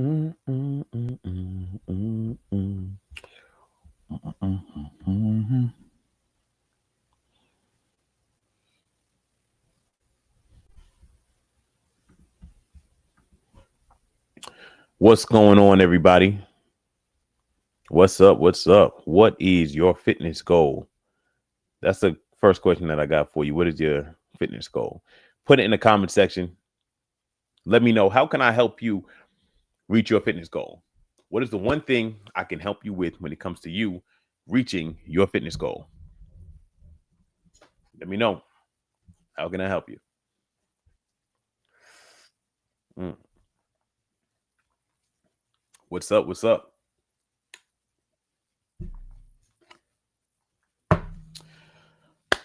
Mm, mm, mm, mm, mm, mm. Mhm. What's going on, everybody? What's up? What's up? What is your fitness goal? That's the first question that I got for you. What is your fitness goal? Put it in the comment section. Let me know, how can I help you reach your fitness goal? What is the one thing I can help you with when it comes to you reaching your fitness goal? Let me know. How can I help you? Mm. What's up? What's up?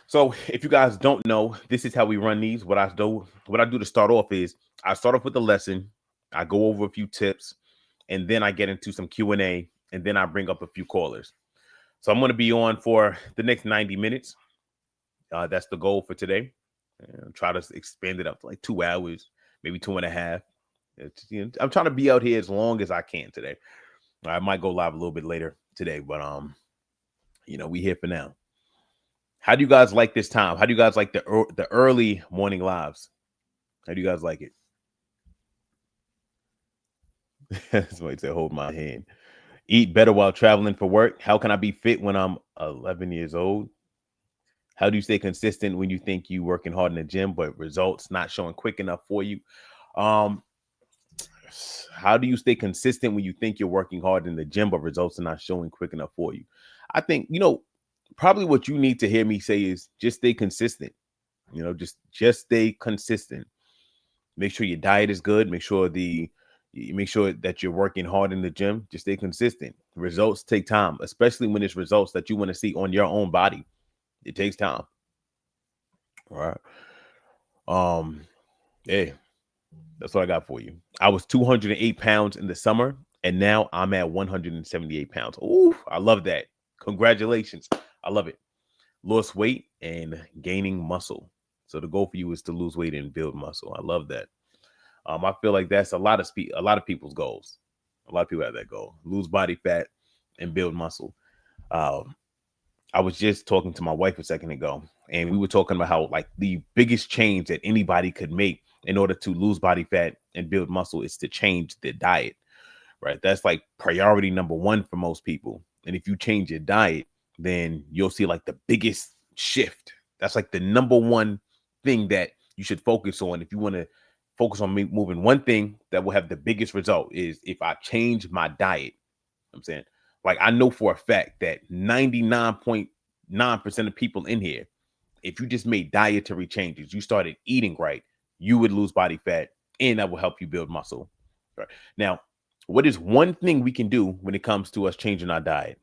So, if you guys don't know, this is how we run these. What I do to start off is I start off with the lesson. I go over a few tips, and then I get into some Q&A, and then I bring up a few callers. So I'm going to be on for the next 90 minutes. That's the goal for today. Try to expand it up to like 2 hours, maybe 2.5. I'm trying to be out here as long as I can today. I might go live a little bit later today, but we here for now. How do you guys like this time? How do you guys like the early morning lives? How do you guys like it? Somebody said, "Hold my hand." Eat better while traveling for work. How can I be fit when I'm 11 years old? How do you stay consistent when you think you working hard in the gym, but results not showing quick enough for you? Um, how do you stay consistent when you think you're working hard in the gym, but results are not showing quick enough for you? I think, probably what you need to hear me say is just stay consistent. Just stay consistent. Make sure your diet is good. Make sure that you're working hard in the gym. Just stay consistent. Results take time, especially when it's results that you want to see on your own body. It takes time. All right. Um, hey, that's what I got for you. I was 208 pounds in the summer, and now I'm at 178 pounds. Ooh, I love that. Congratulations. I love it. Lost weight and gaining muscle. So the goal for you is to lose weight and build muscle. I love that. I feel like that's a lot of people's goals. A lot of people have that goal: lose body fat and build muscle. Um, I was just talking to my wife a second ago, and we were talking about how like the biggest change that anybody could make in order to lose body fat and build muscle is to change their diet. Right? That's like priority number one for most people. And if you change your diet, then you'll see like the biggest shift. That's like the number one thing that you should focus on if you want to focus on moving. One thing that will have the biggest result is if I change my diet. I'm saying, like, I know for a fact that 99.9% of people in here, if you just made dietary changes, you started eating right, you would lose body fat, and that will help you build muscle. Right. Now, what is one thing we can do when it comes to us changing our diet?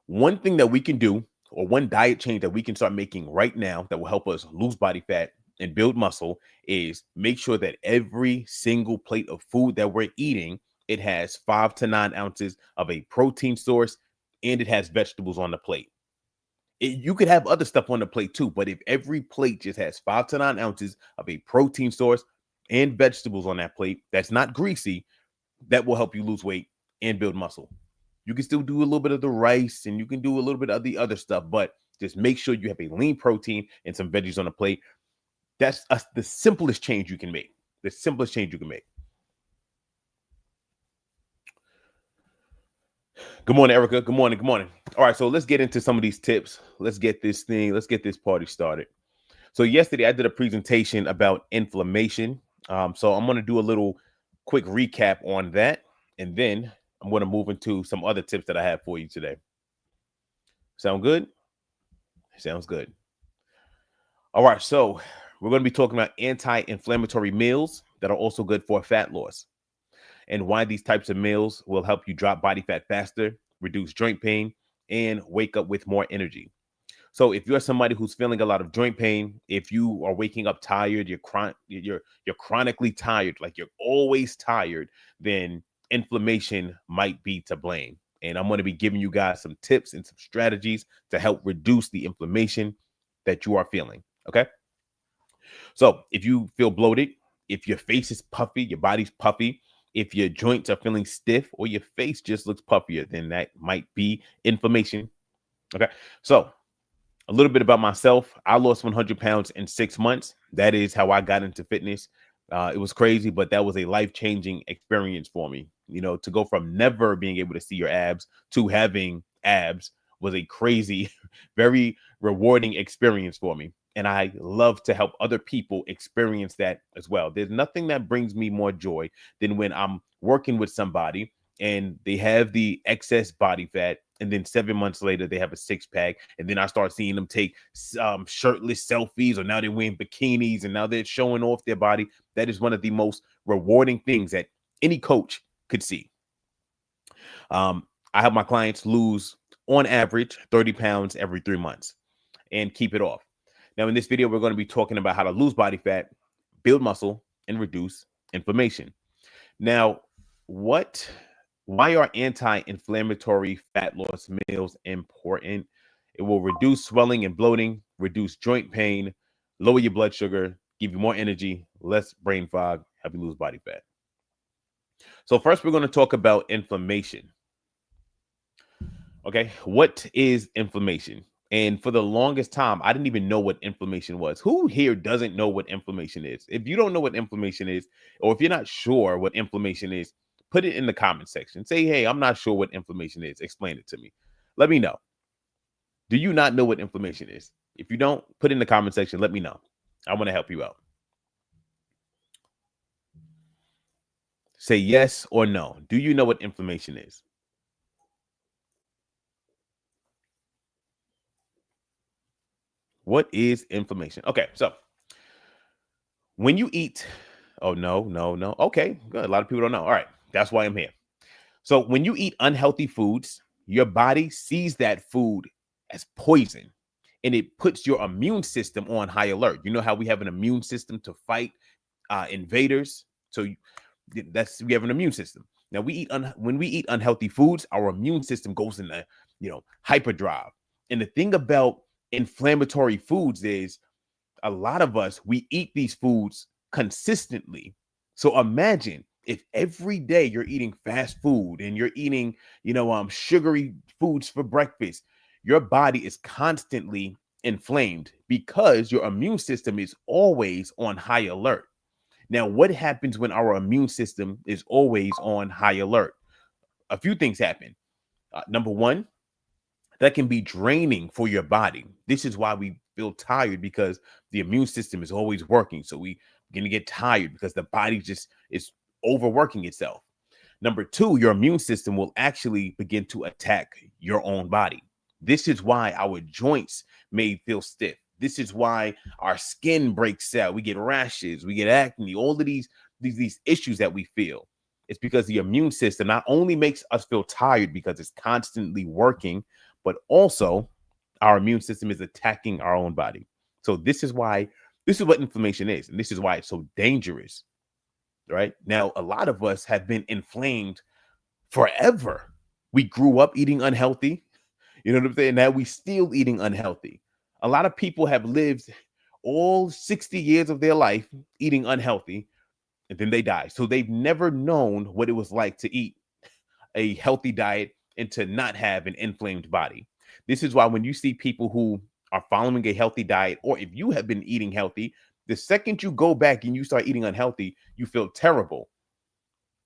One thing that we can do, or one diet change that we can start making right now that will help us lose body fat and build muscle, is make sure that every single plate of food that we're eating, it has 5 to 9 ounces of a protein source, and it has vegetables on the plate. You could have other stuff on the plate too, but if every plate just has 5 to 9 ounces of a protein source and vegetables on that plate that's not greasy, that will help you lose weight and build muscle. You can still do a little bit of the rice and you can do a little bit of the other stuff, but just make sure you have a lean protein and some veggies on the plate. That's the simplest change you can make. The simplest change you can make. Good morning, Erica. Good morning. Good morning. All right, so let's get into some of these tips. Let's get this party started. So yesterday I did a presentation about inflammation. So I'm going to do a little quick recap on that, and then I'm going to move into some other tips that I have for you today. Sound good? Sounds good. All right, so we're going to be talking about anti-inflammatory meals that are also good for fat loss, and why these types of meals will help you drop body fat faster, reduce joint pain, and wake up with more energy. So if you're somebody who's feeling a lot of joint pain, if you are waking up tired, you're chronically tired, like you're always tired, then inflammation might be to blame. And I'm going to be giving you guys some tips and some strategies to help reduce the inflammation that you are feeling. Okay. So if you feel bloated, if your face is puffy, your body's puffy, If your joints are feeling stiff or your face just looks puffier, then that might be inflammation. Okay. So a little bit about myself. I lost 100 pounds in 6 months. That is how I got into fitness. It was crazy, but that was a life-changing experience for me. You know, to go from never being able to see your abs to having abs was a crazy, very rewarding experience for me. And I love to help other people experience that as well. There's nothing that brings me more joy than when I'm working with somebody and they have the excess body fat, and then 7 months later they have a six-pack, and then I start seeing them take shirtless selfies, or now they're wearing bikinis and now they're showing off their body. That is one of the most rewarding things that any coach could see. I have my clients lose on average 30 pounds every 3 months and keep it off. Now in this video we're going to be talking about how to lose body fat, build muscle, and reduce inflammation. Now, why are anti-inflammatory fat loss meals important? It will reduce swelling and bloating, reduce joint pain, lower your blood sugar, give you more energy, less brain fog, help you lose body fat. So first, we're going to talk about inflammation. Okay, what is inflammation? And for the longest time, I didn't even know what inflammation was. Who here doesn't know what inflammation is? If you don't know what inflammation is, or if you're not sure what inflammation is, put it in the comment section. Say, hey, I'm not sure what inflammation is. Explain it to me. Let me know. Do you not know what inflammation is? If you don't, put it in the comment section. Let me know. I want to help you out. Say yes or no. Do you know what inflammation is? What is inflammation? Okay, so when you eat, oh, no. Okay, good. A lot of people don't know. All right, that's why I'm here. So when you eat unhealthy foods, your body sees that food as poison, and it puts your immune system on high alert. You know how we have an immune system to fight invaders? So we have an immune system. Now when we eat unhealthy foods, our immune system goes into hyperdrive. And the thing about inflammatory foods is a lot of us, we eat these foods consistently. So imagine if every day you're eating fast food and you're eating, sugary foods for breakfast, your body is constantly inflamed because your immune system is always on high alert. Now, what happens when our immune system is always on high alert? A few things happen. Number one, that can be draining for your body. This is why we feel tired, because the immune system is always working. So we're going to get tired because the body just is overworking itself. Number two, your immune system will actually begin to attack your own body. This is why our joints may feel stiff. This is why our skin breaks out. We get rashes, we get acne, all of these issues that we feel. It's because the immune system not only makes us feel tired because it's constantly working, but also our immune system is attacking our own body. So this is what inflammation is, and this is why it's so dangerous. Right now, a lot of us have been inflamed forever. We grew up eating unhealthy. You know what I'm saying? Now we still eating unhealthy. A lot of people have lived all 60 years of their life eating unhealthy, and then they die. So they've never known what it was like to eat a healthy diet and to not have an inflamed body. This is why when you see people who are following a healthy diet, or if you have been eating healthy, the second you go back and you start eating unhealthy, you feel terrible.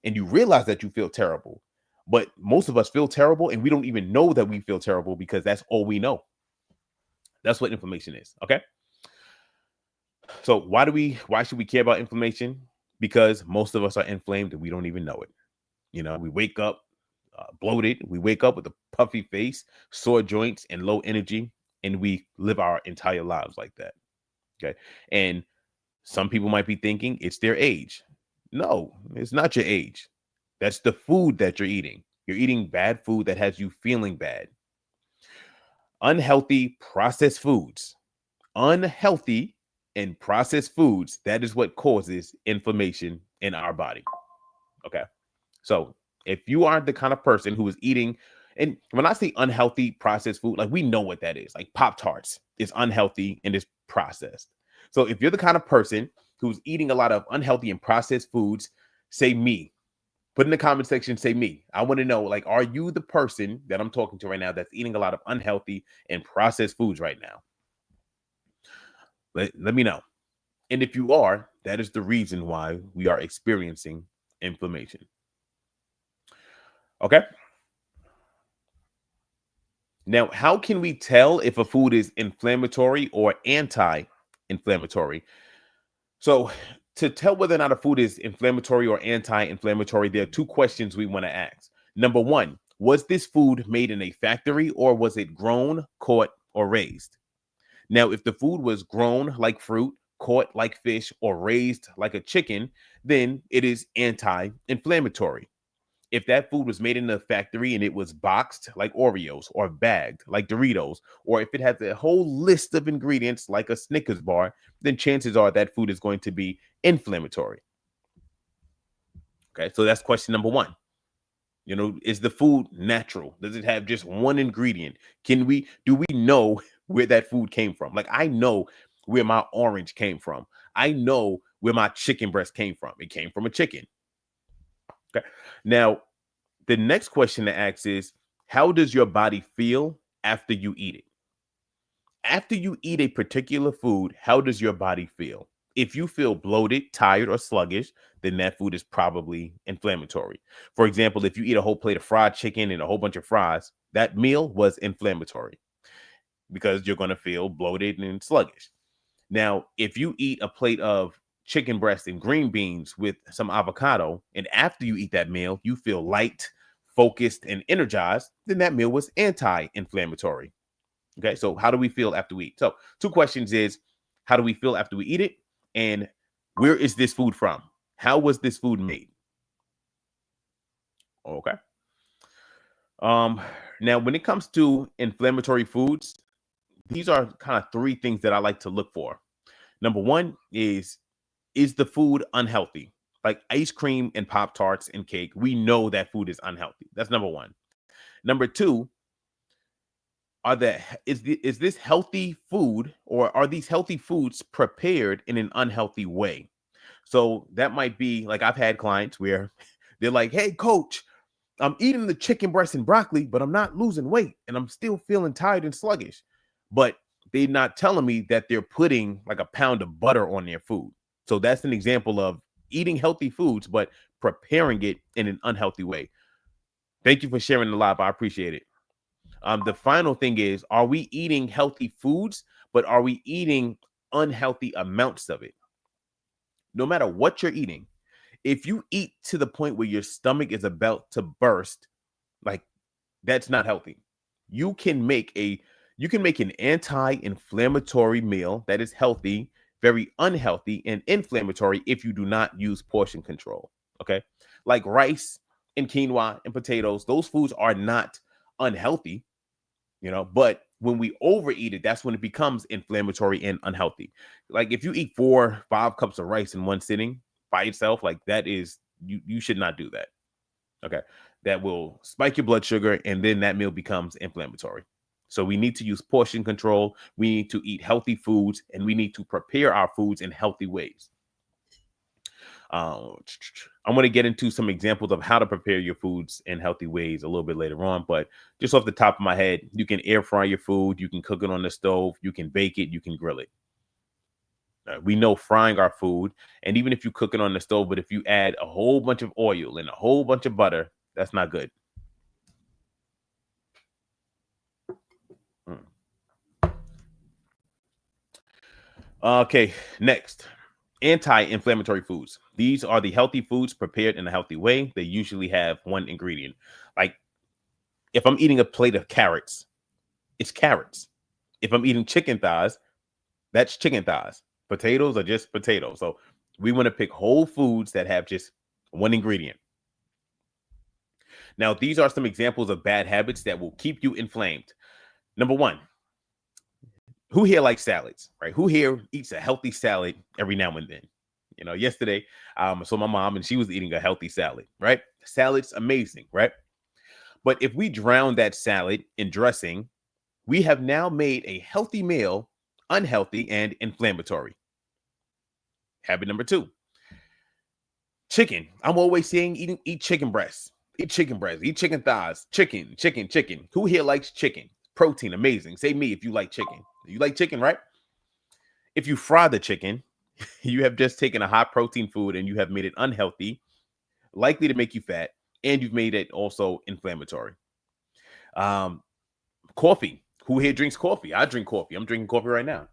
And you realize that you feel terrible. But most of us feel terrible, and we don't even know that we feel terrible because that's all we know. That's what inflammation is. Okay. So why should we care about inflammation? Because most of us are inflamed and we don't even know it. We wake up bloated. We wake up with a puffy face, sore joints, and low energy, and we live our entire lives like that. Okay. And some people might be thinking it's their age. No, it's not your age. That's the food that you're eating. You're eating bad food that has you feeling bad. Unhealthy processed foods. Unhealthy and processed foods, that is what causes inflammation in our body. Okay. So if you are the kind of person who is eating, and when I say unhealthy processed food, like we know what that is. Like Pop-Tarts is unhealthy and is processed. So if you're the kind of person who's eating a lot of unhealthy and processed foods, say me, Put in the comment section, say me. I want to know, like, are you the person that I'm talking to right now that's eating a lot of unhealthy and processed foods right now? Let me know. And if you are, that is the reason why we are experiencing inflammation. Okay. Now, how can we tell if a food is inflammatory or anti-inflammatory? So, to tell whether or not a food is inflammatory or anti-inflammatory, there are two questions we want to ask. Number one, was this food made in a factory or was it grown, caught, or raised? Now, if the food was grown like fruit, caught like fish, or raised like a chicken, then it is anti-inflammatory. If that food was made in a factory and it was boxed like Oreos or bagged like Doritos, or if it has a whole list of ingredients like a Snickers bar, then chances are that food is going to be inflammatory. Okay, so that's question number one. Is the food natural? Does it have just one ingredient? Do we know where that food came from? Like, I know where my orange came from. I know where my chicken breast came from. It came from a chicken. Okay. Now, the next question to ask is, how does your body feel after you eat it? After you eat a particular food, how does your body feel? If you feel bloated, tired, or sluggish, then that food is probably inflammatory. For example, if you eat a whole plate of fried chicken and a whole bunch of fries, that meal was inflammatory because you're going to feel bloated and sluggish. Now, if you eat a plate of chicken breast and green beans with some avocado, and after you eat that meal, you feel light, focused, and energized, then that meal was anti-inflammatory. Okay, so how do we feel after we eat? So, two questions is, how do we feel after we eat it? And where is this food from? How was this food made? Okay. Um, Now when it comes to inflammatory foods, these are kind of three things that I like to look for. Number one is the food unhealthy? Like ice cream and Pop Tarts and cake, we know that food is unhealthy. That's number one. Number two, is this healthy food, or are these healthy foods prepared in an unhealthy way? So that might be like, I've had clients where they're like, "Hey, coach, I'm eating the chicken breast and broccoli, but I'm not losing weight, and I'm still feeling tired and sluggish." But they're not telling me that they're putting like a pound of butter on their food. So that's an example of eating healthy foods, but preparing it in an unhealthy way. Thank you for sharing the live. I appreciate it. The final thing is, are we eating healthy foods, but are we eating unhealthy amounts of it? No matter what you're eating, if you eat to the point where your stomach is about to burst, like, that's not healthy. You can make a you can make an anti-inflammatory meal that is healthy, very unhealthy and inflammatory if you do not use portion control. Okay? Like rice and quinoa and potatoes, those foods are not unhealthy, but when we overeat it, that's when it becomes inflammatory and unhealthy. Like if you eat 4 5 cups of rice in one sitting by itself, like that is, you should not do that. Okay. That will spike your blood sugar, and then that meal becomes inflammatory. So we need to use portion control. We need to eat healthy foods, and we need to prepare our foods in healthy ways. uh, I'm going to get into some examples of how to prepare your foods in healthy ways a little bit later on. But just off the top of my head, you can air fry your food, you can cook it on the stove, you can bake it, you can grill it. We know frying our food, and even if you cook it on the stove, but if you add a whole bunch of oil and a whole bunch of butter, that's not good. Mm. Okay, next, anti-inflammatory foods. These are the healthy foods prepared in a healthy way. They usually have one ingredient. Like if I'm eating a plate of carrots, it's carrots. If I'm eating chicken thighs, that's chicken thighs. Potatoes are just potatoes. So we want to pick whole foods that have just one ingredient. Now, these are some examples of bad habits that will keep you inflamed. Number one, who here likes salads, right? Who here eats a healthy salad every now and then? Yesterday, I saw my mom and she was eating a healthy salad, right? Salad's amazing, right? But if we drown that salad in dressing, we have now made a healthy meal unhealthy and inflammatory. Habit number two, Chicken. I'm always saying eat chicken breasts. Eat chicken breasts. Eat chicken thighs. Chicken, chicken, chicken. Who here likes chicken? Protein, amazing. Say me if you like chicken. You like chicken, right? If you fry the chicken, you have just taken a high protein food and you have made it unhealthy, likely to make you fat, and you've made it also inflammatory. Coffee. Who here drinks coffee? I drink coffee. I'm drinking coffee right now.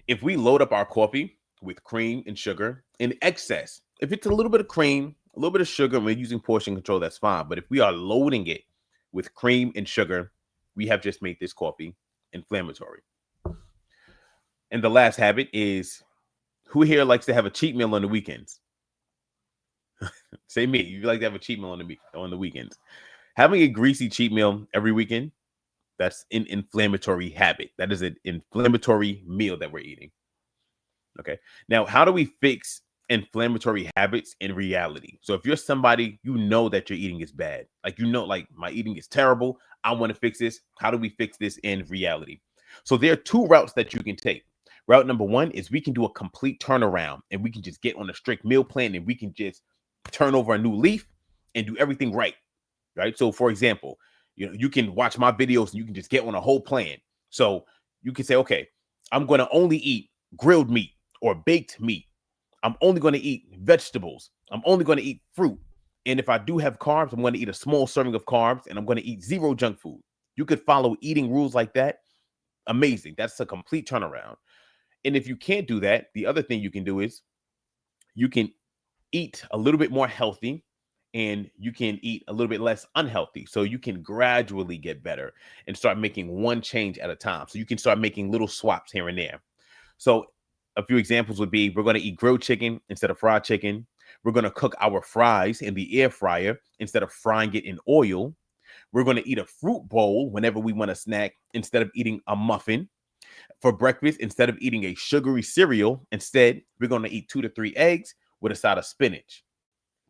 If we load up our coffee with cream and sugar in excess, if it's a little bit of cream, a little bit of sugar, and we're using portion control, that's fine. But if we are loading it with cream and sugar, we have just made this coffee inflammatory. And the last habit is, who here likes to have a cheat meal on the weekends? Say me. You like to have a cheat meal on the weekends. Having a greasy cheat meal every weekend, that's an inflammatory habit. That is an inflammatory meal that we're eating. Okay. Now, how do we fix inflammatory habits in reality? So if you're somebody, you know that your eating is bad. Like, you know, like my eating is terrible. I want to fix this. How do we fix this in reality? So there are two routes that you can take. Route number one is we can do a complete turnaround and we can just get on a strict meal plan and we can just turn over a new leaf and do everything right. Right. So, for example, you can watch my videos and you can just get on a whole plan. So you can say, okay, I'm going to only eat grilled meat or baked meat. I'm only going to eat vegetables. I'm only going to eat fruit. And if I do have carbs, I'm going to eat a small serving of carbs and I'm going to eat zero junk food. You could follow eating rules like that. Amazing. That's a complete turnaround. And if you can't do that, the other thing you can do is you can eat a little bit more healthy and you can eat a little bit less unhealthy. So you can gradually get better and start making one change at a time. So you can start making little swaps here and there. So a few examples would be, we're going to eat grilled chicken instead of fried chicken. We're going to cook our fries in the air fryer instead of frying it in oil. We're going to eat a fruit bowl whenever we want a snack instead of eating a muffin. For breakfast, instead of eating a sugary cereal, instead, we're going to eat 2 to 3 eggs with a side of spinach.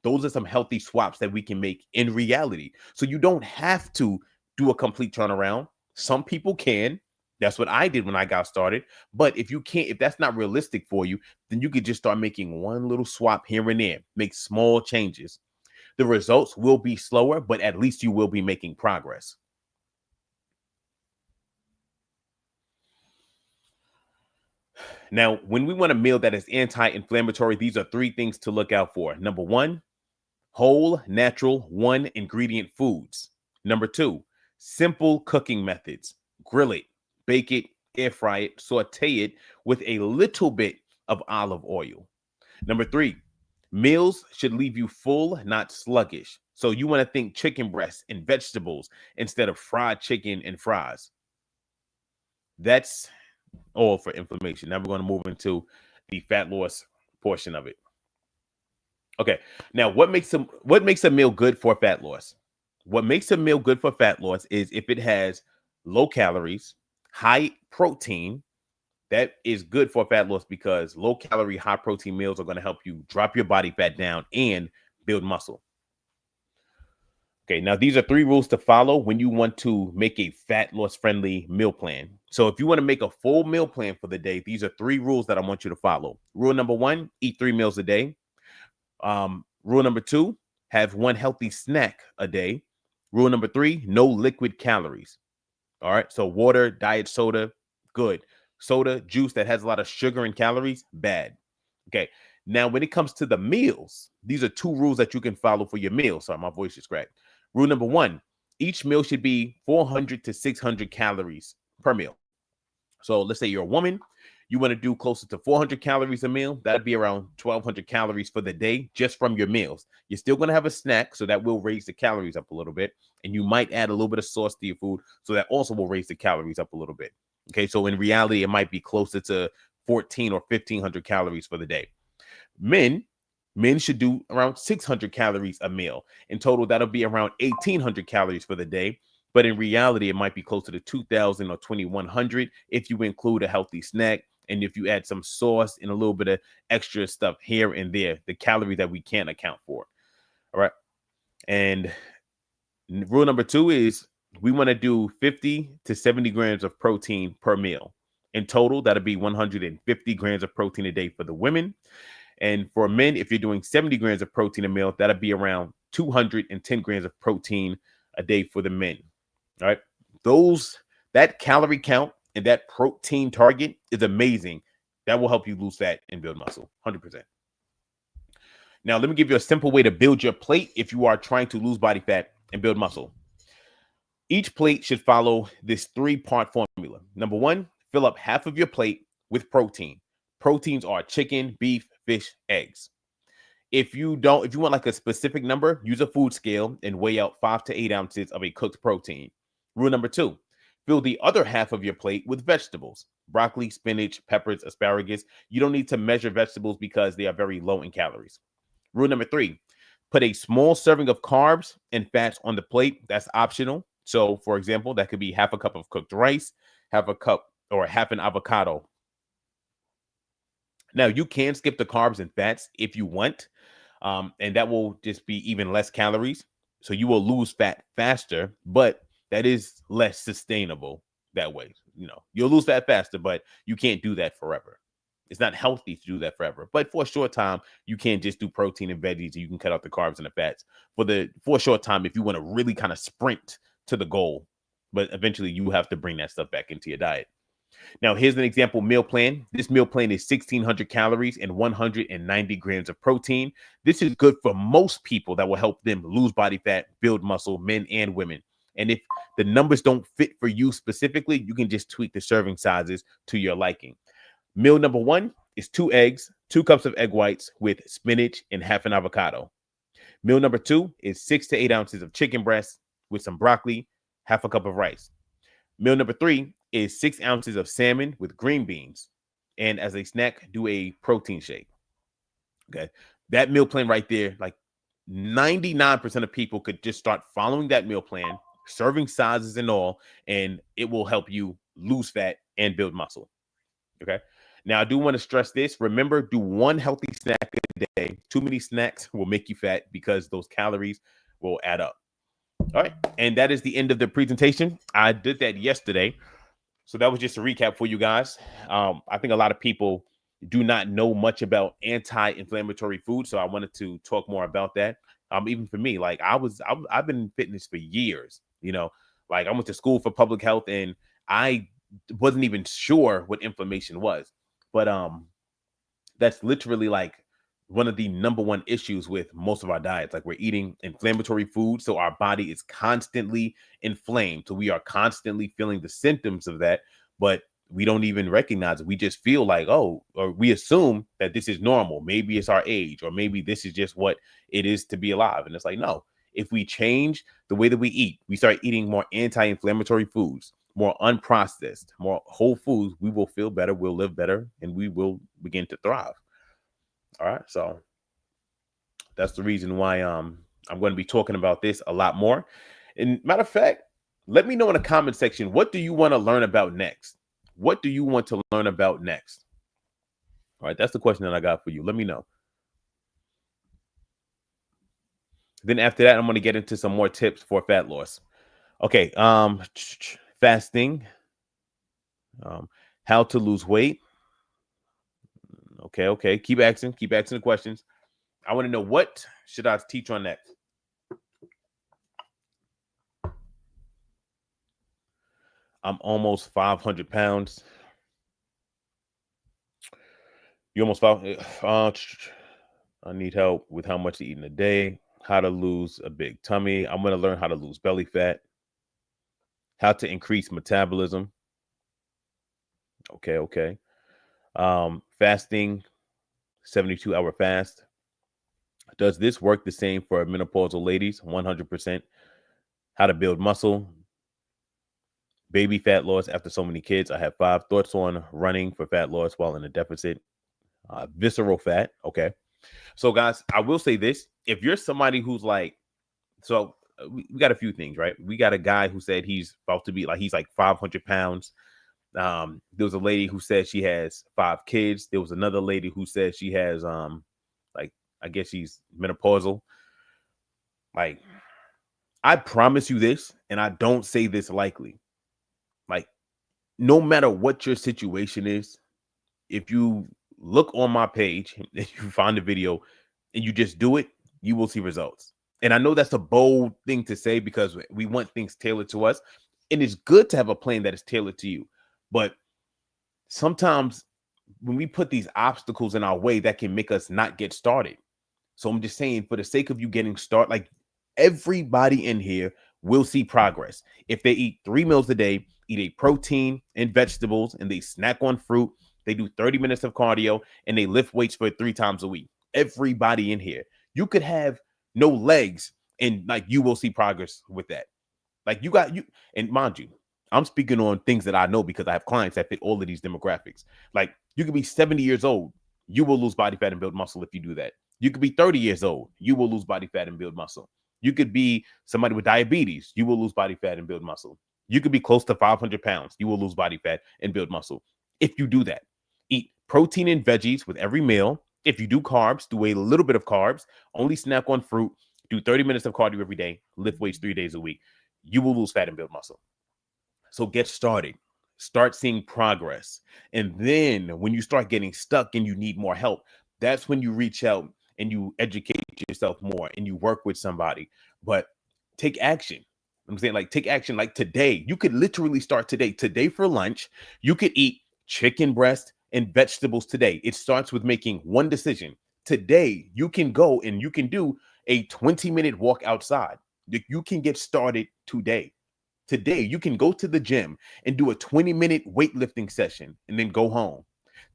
Those are some healthy swaps that we can make in reality. So you don't have to do a complete turnaround. Some people can. That's what I did when I got started. But if you can't, if that's not realistic for you, then you could just start making one little swap here and there, make small changes. The results will be slower, but at least you will be making progress. Now, when we want a meal that is anti-inflammatory, these are 3 things to look out for. Number 1, whole, natural, 1 ingredient foods. Number 2, simple cooking methods. Grill it, bake it, air fry it, saute it with a little bit of olive oil. Number 3, meals should leave you full, not sluggish. So you want to think chicken breasts and vegetables instead of fried chicken and fries. That's all for inflammation. Now we're going to move into the fat loss portion of it. Okay. Now, what makes a meal good for fat loss? What makes a meal good for fat loss is if it has low calories, high protein. That is good for fat loss because low calorie, high protein meals are going to help you drop your body fat down and build muscle. Okay, now these are 3 rules to follow when you want to make a fat loss friendly meal plan. So if you want to make a full meal plan for the day, these are 3 rules that I want you to follow. Rule number 1, eat 3 meals a day. Rule number 2, have 1 healthy snack a day. Rule number 3, no liquid calories. All right, so water, diet soda, good. Soda, juice that has a lot of sugar and calories, bad. Okay, now when it comes to the meals, these are 2 rules that you can follow for your meal. Sorry, my voice is cracked. Rule number 1, each meal should be 400 to 600 calories per meal. So let's say you're a woman, you want to do closer to 400 calories a meal. That'd be around 1,200 calories for the day just from your meals. You're still going to have a snack, so that will raise the calories up a little bit. And you might add a little bit of sauce to your food, so that also will raise the calories up a little bit. Okay, so in reality, it might be closer to 1,400 or 1,500 calories for the day. Men should do around 600 calories a meal. In total, that'll be around 1,800 calories for the day. But in reality, it might be closer to 2,000 or 2,100 if you include a healthy snack and if you add some sauce and a little bit of extra stuff here and there, the calorie that we can't account for. All right. And rule number 2 is we want to do 50 to 70 grams of protein per meal. In total, that'll be 150 grams of protein a day for the women And for men, if you're doing 70 grams of protein a meal, that'll be around 210 grams of protein a day for the men. All right. That calorie count and that protein target is amazing. That will help you lose fat and build muscle 100%. Now, let me give you a simple way to build your plate if you are trying to lose body fat and build muscle. Each plate should follow this 3-part formula. Number one, fill up half of your plate with protein. Proteins are chicken, beef, fish, eggs. If you want like a specific number, use a food scale and weigh out 5 to 8 ounces of a cooked protein. Rule number two, fill the other half of your plate with vegetables, broccoli, spinach, peppers, asparagus. You don't need to measure vegetables because they are very low in calories. Rule number three, put a small serving of carbs and fats on the plate. That's optional. So, for example, that could be half a cup of cooked rice, half a cup or half an avocado. Now, you can skip the carbs and fats if you want, and that will just be even less calories. So you will lose fat faster, but that is less sustainable that way. You'll lose fat faster, but you can't do that forever. It's not healthy to do that forever. But for a short time, you can just do protein and veggies, and you can cut out the carbs and the fats for a short time if you want to really kind of sprint to the goal. But eventually, you have to bring that stuff back into your diet. Now, here's an example meal plan. This meal plan is 1,600 calories and 190 grams of protein. This is good for most people that will help them lose body fat, build muscle, men and women. And if the numbers don't fit for you specifically, you can just tweak the serving sizes to your liking. Meal number one is 2 eggs, 2 cups of egg whites with spinach and half an avocado. Meal number two is 6 to 8 ounces of chicken breast with some broccoli, half a cup of rice. Meal number three is 6 ounces of salmon with green beans. And as a snack, do a protein shake. Okay. That meal plan right there, like 99% of people could just start following that meal plan, serving sizes and all, and it will help you lose fat and build muscle. Okay. Now, I do want to stress this. Remember, do one healthy snack a day. Too many snacks will make you fat because those calories will add up. All right. And that is the end of the presentation. I did that yesterday. So that was just a recap for you guys. I think a lot of people do not know much about anti-inflammatory food. So I wanted to talk more about that. Even for me, like I've been in fitness for years, like I went to school for public health and I wasn't even sure what inflammation was. But that's literally like one of the number one issues with most of our diets. Like we're eating inflammatory food, so our body is constantly inflamed. So we are constantly feeling the symptoms of that, but we don't even recognize it. We just feel like, or we assume that this is normal. Maybe it's our age, or maybe this is just what it is to be alive. And it's like, no, if we change the way that we eat, we start eating more anti-inflammatory foods, more unprocessed, more whole foods, we will feel better, we'll live better, and we will begin to thrive. All right. So that's the reason why I'm going to be talking about this a lot more. And matter of fact, let me know in the comment section, what do you want to learn about next? What do you want to learn about next? All right. That's the question that I got for you. Let me know. Then after that, I'm going to get into some more tips for fat loss. Okay. Fasting, how to lose weight. Okay. Keep asking the questions. I want to know, what should I teach on next? I'm almost 500 pounds. You almost 5. I need help with how much to eat in a day, how to lose a big tummy. I'm going to learn how to lose belly fat, how to increase metabolism. Okay. Fasting, 72-hour fast. Does this work the same for menopausal ladies? 100%. How to build muscle. Baby fat loss after so many kids. I have 5 thoughts on running for fat loss while in a deficit. Visceral fat. Okay. So guys, I will say this. If you're somebody who's like, so we got a few things, right? We got a guy who said he's about to be like, he's like 500 pounds. There was a lady who said she has 5 kids. There was another lady who said she has, I guess she's menopausal. Like, I promise you this, and I don't say this lightly. Like, no matter what your situation is, if you look on my page and you find the video and you just do it, you will see results. And I know that's a bold thing to say because we want things tailored to us. And it's good to have a plan that is tailored to you. But sometimes when we put these obstacles in our way, that can make us not get started. So I'm just saying, for the sake of you getting started, like everybody in here will see progress. If they eat 3 meals a day, eat a protein and vegetables, and they snack on fruit, they do 30 minutes of cardio, and they lift weights for 3 times a week. Everybody in here, you could have no legs, and like you will see progress with that. Like you, and mind you, I'm speaking on things that I know because I have clients that fit all of these demographics. Like you could be 70 years old, you will lose body fat and build muscle if you do that. You could be 30 years old, you will lose body fat and build muscle. You could be somebody with diabetes, you will lose body fat and build muscle. You could be close to 500 pounds, you will lose body fat and build muscle. If you do that, eat protein and veggies with every meal. If you do carbs, do a little bit of carbs, only snack on fruit, do 30 minutes of cardio every day, lift weights 3 days a week. You will lose fat and build muscle. So get started. Start seeing progress. And then when you start getting stuck and you need more help, that's when you reach out and you educate yourself more and you work with somebody. But take action. I'm saying, like, take action. Like today, you could literally start today. Today for lunch, you could eat chicken breast and vegetables today. It starts with making one decision. Today, you can go and you can do a 20-minute walk outside. You can get started today. Today, you can go to the gym and do a 20-minute weightlifting session and then go home.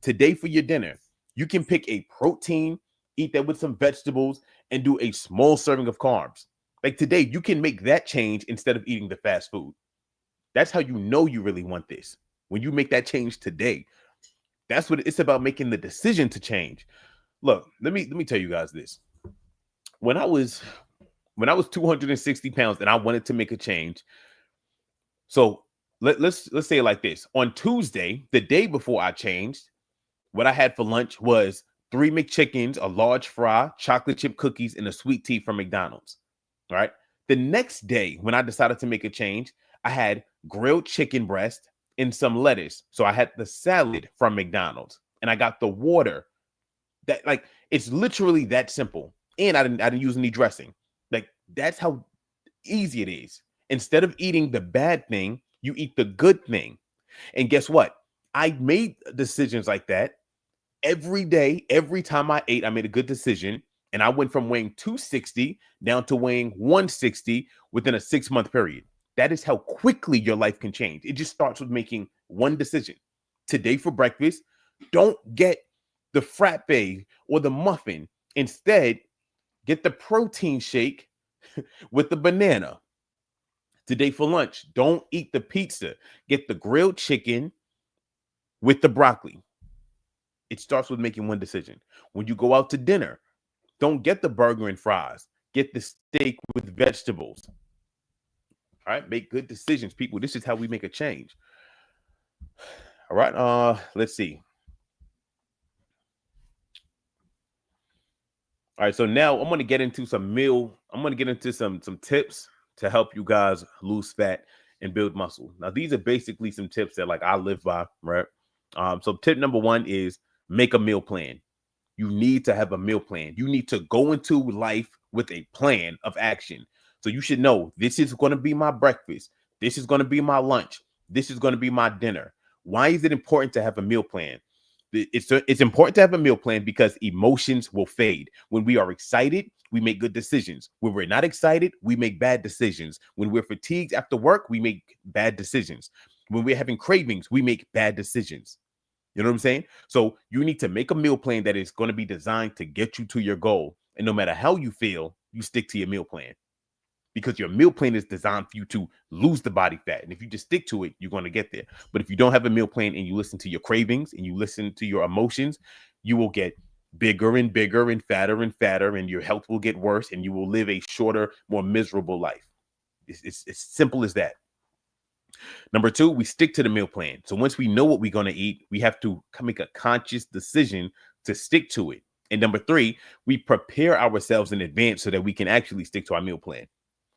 Today, for your dinner, you can pick a protein, eat that with some vegetables, and do a small serving of carbs. Like today, you can make that change instead of eating the fast food. That's how you know you really want this. When you make that change today, that's what it's about, making the decision to change. Look, let me tell you guys this. When I was 260 pounds and I wanted to make a change, so let's say it like this. On Tuesday, the day before I changed, what I had for lunch was 3 McChickens, a large fry, chocolate chip cookies, and a sweet tea from McDonald's. All right. The next day, when I decided to make a change, I had grilled chicken breast and some lettuce. So I had the salad from McDonald's and I got the water. That, like, it's literally that simple. And I didn't use any dressing. Like, that's how easy it is. Instead of eating the bad thing, you eat the good thing. And guess what? I made decisions like that every day. Every time I ate, I made a good decision. And I went from weighing 260 down to weighing 160 within a 6-month period. That is how quickly your life can change. It just starts with making one decision. Today for breakfast, don't get the frappe or the muffin. Instead, get the protein shake with the banana. Today for lunch, don't eat the pizza. Get the grilled chicken with the broccoli. It starts with making one decision. When you go out to dinner, don't get the burger and fries. Get the steak with vegetables. All right, make good decisions, people. This is how we make a change. All right, let's see. All right, so now I'm going to get into some tips to help you guys lose fat and build muscle. Now, these are basically some tips that, like, I live by, right? So tip number 1 is make a meal plan. You need to have a meal plan. You need to go into life with a plan of action. So you should know, this is going to be my breakfast. This is going to be my lunch. This is going to be my dinner. Why is it important to have a meal plan? It's important to have a meal plan because emotions will fade. When we are excited, we make good decisions. When we're not excited, we make bad decisions. When we're fatigued after work, we make bad decisions. When we're having cravings, we make bad decisions. You know what I'm saying? So you need to make a meal plan that is going to be designed to get you to your goal. And no matter how you feel, you stick to your meal plan, because your meal plan is designed for you to lose the body fat. And if you just stick to it, you're going to get there. But if you don't have a meal plan and you listen to your cravings and you listen to your emotions, you will get bigger and bigger and fatter, and your health will get worse, and you will live a shorter, more miserable life. It's simple as that. Number 2, we stick to the meal plan. So once we know what we're going to eat, we have to make a conscious decision to stick to it. And number 3, we prepare ourselves in advance so that we can actually stick to our meal plan.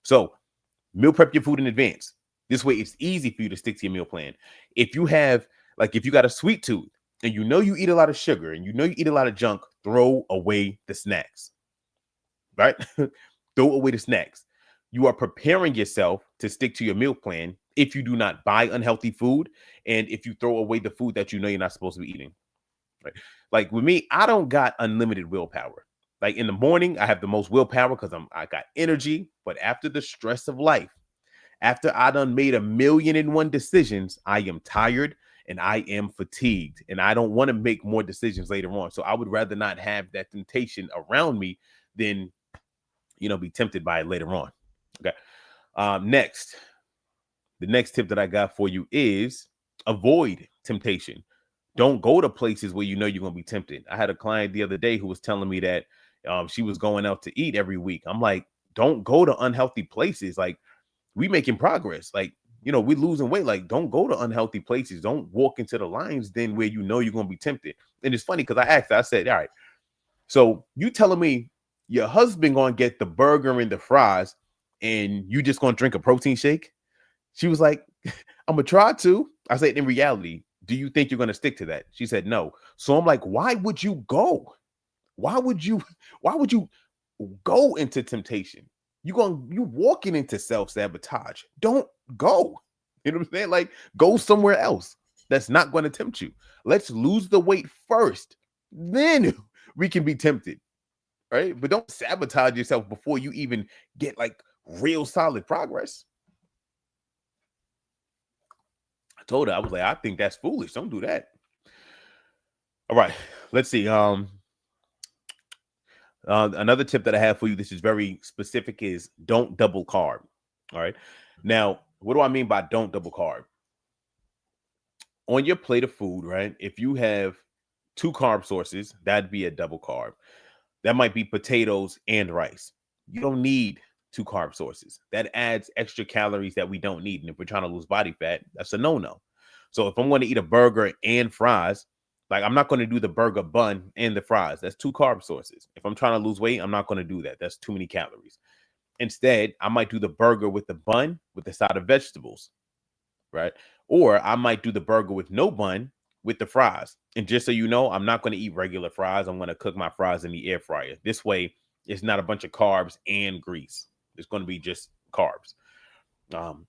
So meal prep your food in advance. This way, it's easy for you to stick to your meal plan. If you got a sweet tooth, and you know you eat a lot of sugar and you know you eat a lot of junk, throw away the snacks, right? Throw away the snacks. You are preparing yourself to stick to your meal plan if you do not buy unhealthy food and if you throw away the food that you know you're not supposed to be eating. Right? Like with me, I don't got unlimited willpower. Like in the morning, I have the most willpower because I got energy. But after the stress of life, after I done made 1,000,001 decisions, I am tired and I am fatigued, and I don't want to make more decisions later on. So I would rather not have that temptation around me than be tempted by it later on. Okay. Next, the next tip that I got for you is avoid temptation. Don't go to places where you know you're going to be tempted. I had a client the other day who was telling me that she was going out to eat every week. I'm like, don't go to unhealthy places. Like, we making progress. Like, we losing weight. Like, don't go to unhealthy places. Don't walk into the lines then where you know you're going to be tempted. And it's funny because I asked her, I said, all right, so you telling me your husband going to get the burger and the fries and you just going to drink a protein shake? She was like, I'm going to try to. I said, in reality, do you think you're going to stick to that? She said, no. So I'm like, why would you go? Why would you go into temptation? You walking into self-sabotage. Don't go. You know what I'm saying? Like, go somewhere else that's not going to tempt you. Let's lose the weight first. Then we can be tempted. Right? But don't sabotage yourself before you even get like real solid progress. I told her, I was like, I think that's foolish. Don't do that. All right. Let's see. Another tip that I have for you, this is very specific, is don't double carb. All right. Now, what do I mean by don't double carb? On your plate of food, right? If you have 2 carb sources, that'd be a double carb. That might be potatoes and rice. You don't need 2 carb sources. That adds extra calories that we don't need. And if we're trying to lose body fat, that's a no-no. So if I'm going to eat a burger and fries, like, I'm not going to do the burger bun and the fries. That's 2 carb sources. If I'm trying to lose weight, I'm not going to do that. That's too many calories. Instead, I might do the burger with the bun with the side of vegetables, right? Or I might do the burger with no bun with the fries. And just so you know, I'm not going to eat regular fries. I'm going to cook my fries in the air fryer. This way, it's not a bunch of carbs and grease. It's going to be just carbs.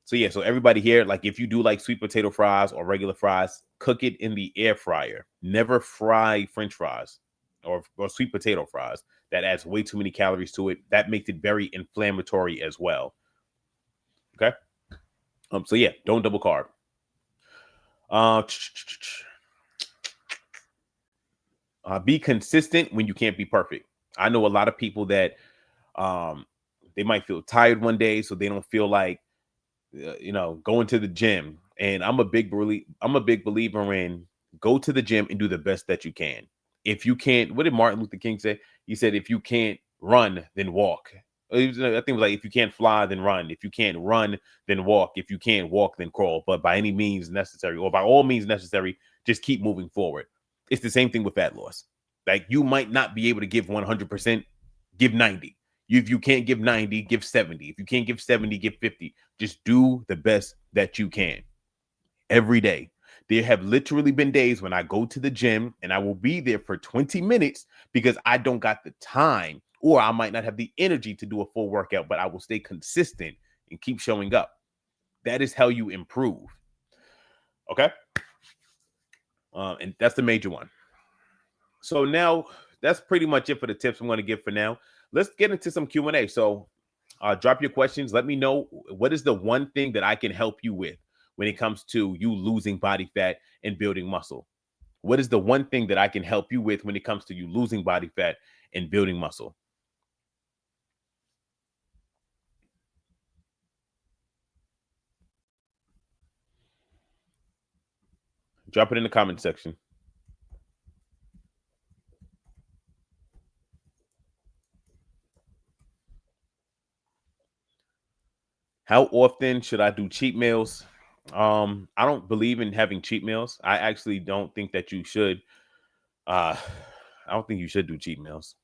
So everybody here, like, if you do like sweet potato fries or regular fries, cook it in the air fryer. Never fry French fries or sweet potato fries. That adds way too many calories to it. That makes it very inflammatory as well. Okay. Don't double carb. Be consistent when you can't be perfect. I know a lot of people that they might feel tired one day, so they don't feel like going to the gym. And I'm a big believer in go to the gym and do the best that you can. If you can't, what did Martin Luther King say? He said, if you can't run, then walk. I think it was like, if you can't fly, then run. If you can't run, then walk. If you can't walk, then crawl. But by any means necessary, or by all means necessary, just keep moving forward. It's the same thing with fat loss. Like, you might not be able to give 100%, give 90. If you can't give 90, give 70. If you can't give 70, give 50. Just do the best that you can every day. There have literally been days when I go to the gym and I will be there for 20 minutes because I don't got the time, or I might not have the energy to do a full workout, but I will stay consistent and keep showing up. That is how you improve. Okay. And that's the major one. So now that's pretty much it for the tips I'm going to give for now. Let's get into some Q&A. So drop your questions. Let me know, what is the one thing that I can help you with when it comes to you losing body fat and building muscle? What is the one thing that I can help you with when it comes to you losing body fat and building muscle? Drop it in the comment section. How often should I do cheat meals? I don't believe in having cheat meals. I actually don't think that you should. I don't think you should do cheat meals.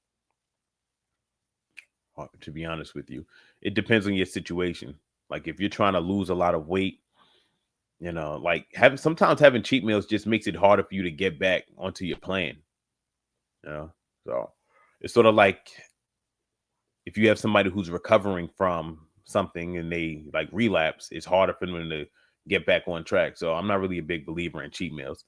To be honest with you, it depends on your situation. Like, if you're trying to lose a lot of weight, Like having cheat meals just makes it harder for you to get back onto your plan. You know, so it's sort of like if you have somebody who's recovering from something and they like relapse, it's harder for them to get back on track. So I'm not really a big believer in cheat meals.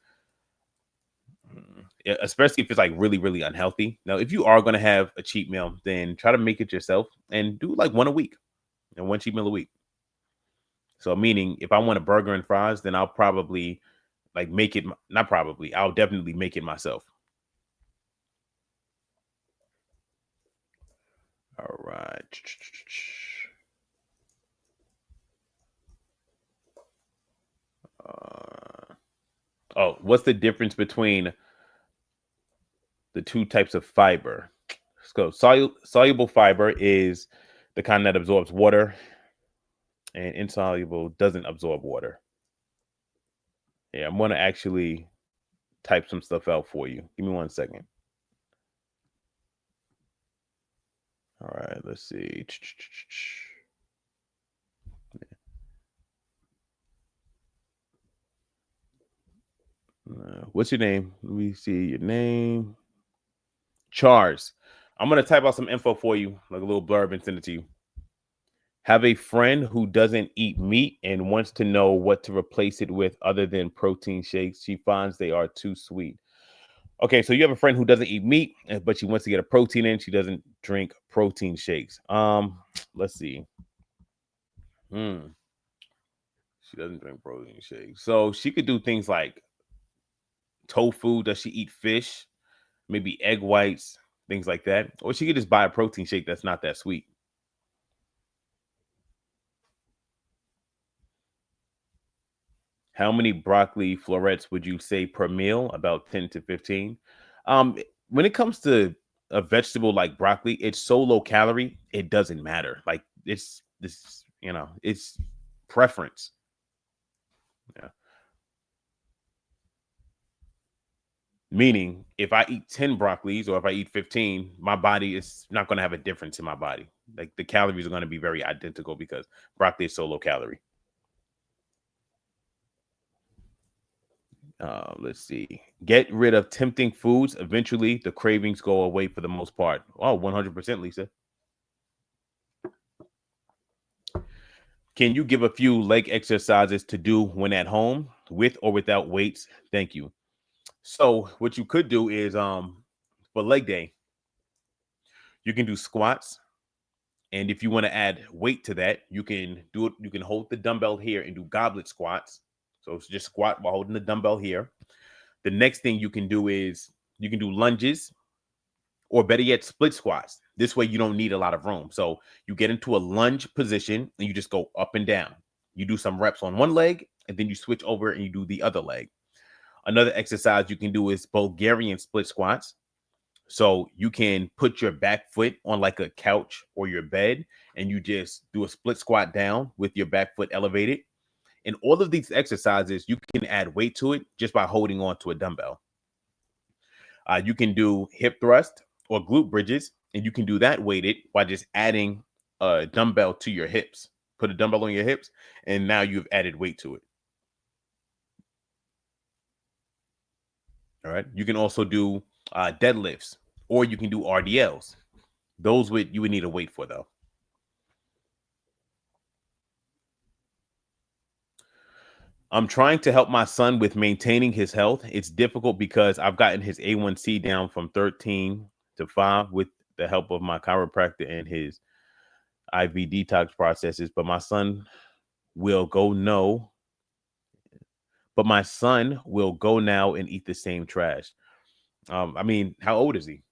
Yeah, especially if it's like really, really unhealthy. Now, if you are going to have a cheat meal, then try to make it yourself and do like one a week and one cheat meal a week. So, meaning if I want a burger and fries, then I'll probably like make it, not probably, I'll definitely make it myself. All right. Oh, what's the difference between the two types of fiber? So, soluble fiber is the kind that absorbs water, and insoluble doesn't absorb water. Yeah, I'm going to actually type some stuff out for you. Give me 1 second. All right, let's see. What's your name? Let me see your name. Charles. I'm going to type out some info for you, like a little blurb, and send it to you. Have a friend who doesn't eat meat and wants to know what to replace it with other than protein shakes. She finds they are too sweet. Okay, so you have a friend who doesn't eat meat, but she wants to get a protein in. She doesn't drink protein shakes. Let's see. Hmm. She doesn't drink protein shakes, so she could do things like tofu. Does she eat fish? Maybe egg whites, things like that. Or she could just buy a protein shake that's not that sweet. How many broccoli florets would you say per meal? About 10 to 15. When it comes to a vegetable like broccoli, it's so low calorie, it doesn't matter. Like it's this, it's preference. Yeah. Meaning if I eat 10 broccolis or if I eat 15, my body is not going to have a difference in my body. Like the calories are going to be very identical because broccoli is so low calorie. Let's see. Get rid of tempting foods. Eventually, the cravings go away for the most part. Oh, 100%, Lisa. Can you give a few leg exercises to do when at home with or without weights? Thank you. So, what you could do is for leg day, you can do squats. And if you want to add weight to that, you can do it. You can hold the dumbbell here and do goblet squats. So it's just squat while holding the dumbbell here. The next thing you can do is you can do lunges or better yet, split squats. This way, you don't need a lot of room. So you get into a lunge position and you just go up and down. You do some reps on one leg and then you switch over and you do the other leg. Another exercise you can do is Bulgarian split squats. So you can put your back foot on like a couch or your bed and you just do a split squat down with your back foot elevated. And all of these exercises, you can add weight to it just by holding on to a dumbbell. You can do hip thrust or glute bridges, and you can do that weighted by just adding a dumbbell to your hips. Put a dumbbell on your hips, and now you've added weight to it. All right. You can also do deadlifts, or you can do RDLs. Those you would need a weight for though. I'm trying to help my son with maintaining his health. It's difficult because I've gotten his A1C down from 13 to 5 with the help of my chiropractor and his IV detox processes, but will go no, my son will go now and eat the same trash. I mean, how old is he?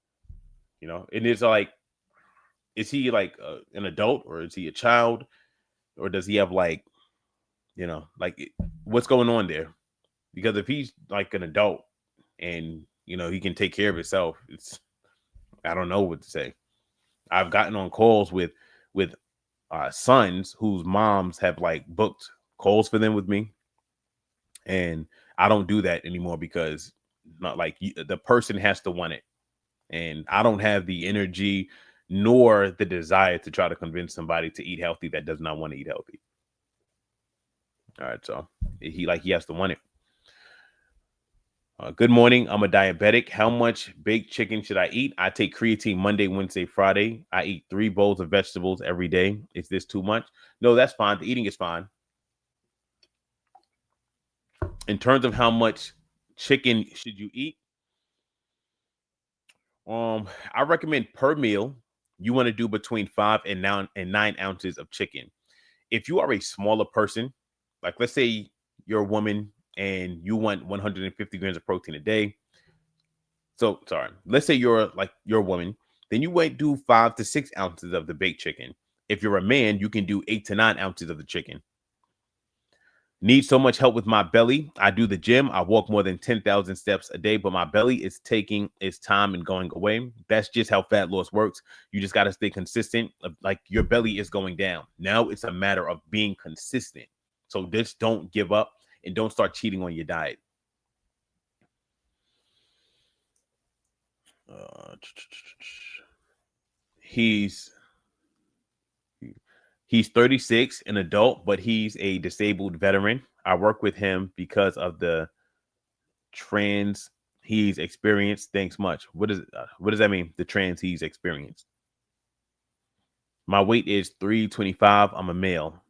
And it's like, is he like an adult or is he a child or does he have like, what's going on there? Because if he's like an adult and he can take care of himself, I don't know what to say. I've gotten on calls with sons whose moms have like booked calls for them with me, and I don't do that anymore because not like the person has to want it, and I don't have the energy nor the desire to try to convince somebody to eat healthy that does not want to eat healthy. All right, so he has to want it. Good morning. I'm a diabetic. How much baked chicken should I eat? I take creatine Monday, Wednesday, Friday. I eat 3 bowls of vegetables every day. Is this too much? No, that's fine. The eating is fine. In terms of how much chicken should you eat, I recommend per meal you want to do between 5 and 9 ounces of chicken. If you are a smaller person, like let's say you're a woman and you want 150 grams of protein a day. So sorry, let's say you're a woman, then you might do 5 to 6 ounces of the baked chicken. If you're a man, you can do 8 to 9 ounces of the chicken. Need so much help with my belly. I do the gym. I walk more than 10,000 steps a day, but my belly is taking its time and going away. That's just how fat loss works. You just got to stay consistent. Like your belly is going down. Now it's a matter of being consistent. So just don't give up and don't start cheating on your diet. Uh, he's he's 36, an adult, but he's a disabled veteran. I work with him because of the trends he's experienced. Thanks much. What does that mean? The trends he's experienced. My weight is 325. I'm a male.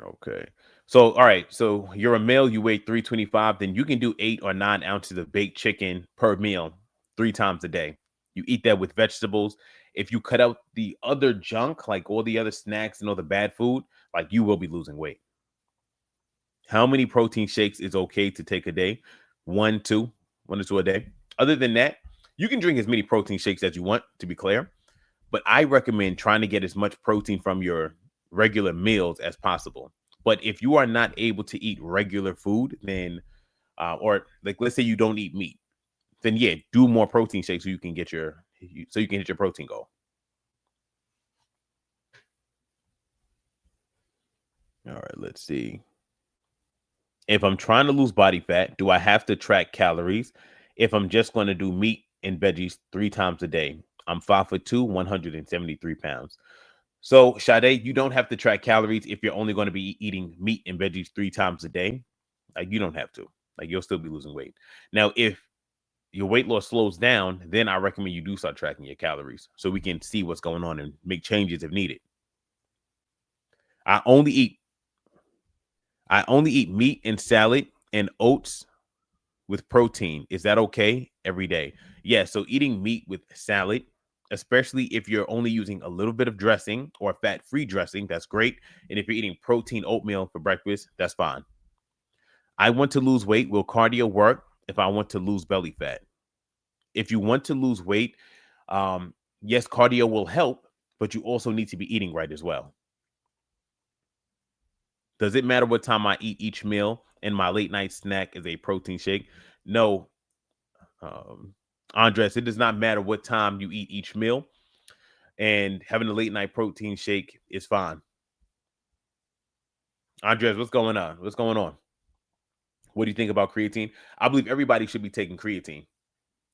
Okay. So all right. So you're a male, you weigh 325, then you can do 8 or 9 ounces of baked chicken per meal 3 times a day. You eat that with vegetables. If you cut out the other junk, like all the other snacks and all the bad food, like you will be losing weight. How many protein shakes is okay to take a day? One, two, 1 to 2 a day. Other than that, you can drink as many protein shakes as you want, to be clear. But I recommend trying to get as much protein from your regular meals as possible. But if you are not able to eat regular food, then, or like let's say you don't eat meat, then yeah, do more protein shakes so you can so you can hit your protein goal. All right, let's see. If I'm trying to lose body fat, do I have to track calories? If I'm just going to do meat and veggies 3 times a day, I'm 5'2", 173 pounds. So, Sade, you don't have to track calories if you're only going to be eating meat and veggies 3 times a day. Like, you don't have to. Like, you'll still be losing weight. Now, if your weight loss slows down, then I recommend you do start tracking your calories so we can see what's going on and make changes if needed. I only eat I only eat meat and salad and oats with protein. Is that okay every day? Yeah. So eating meat with salad, especially if you're only using a little bit of dressing or fat-free dressing, that's great. And if you're eating protein oatmeal for breakfast, that's fine. I want to lose weight. Will cardio work if I want to lose belly fat? If you want to lose weight, yes, cardio will help, but you also need to be eating right as well. Does it matter what time I eat each meal and my late night snack is a protein shake? No, um, Andres, it does not matter what time you eat each meal, and having a late night protein shake is fine. Andres, what's going on? What's going on? What do you think about creatine? I believe everybody should be taking creatine.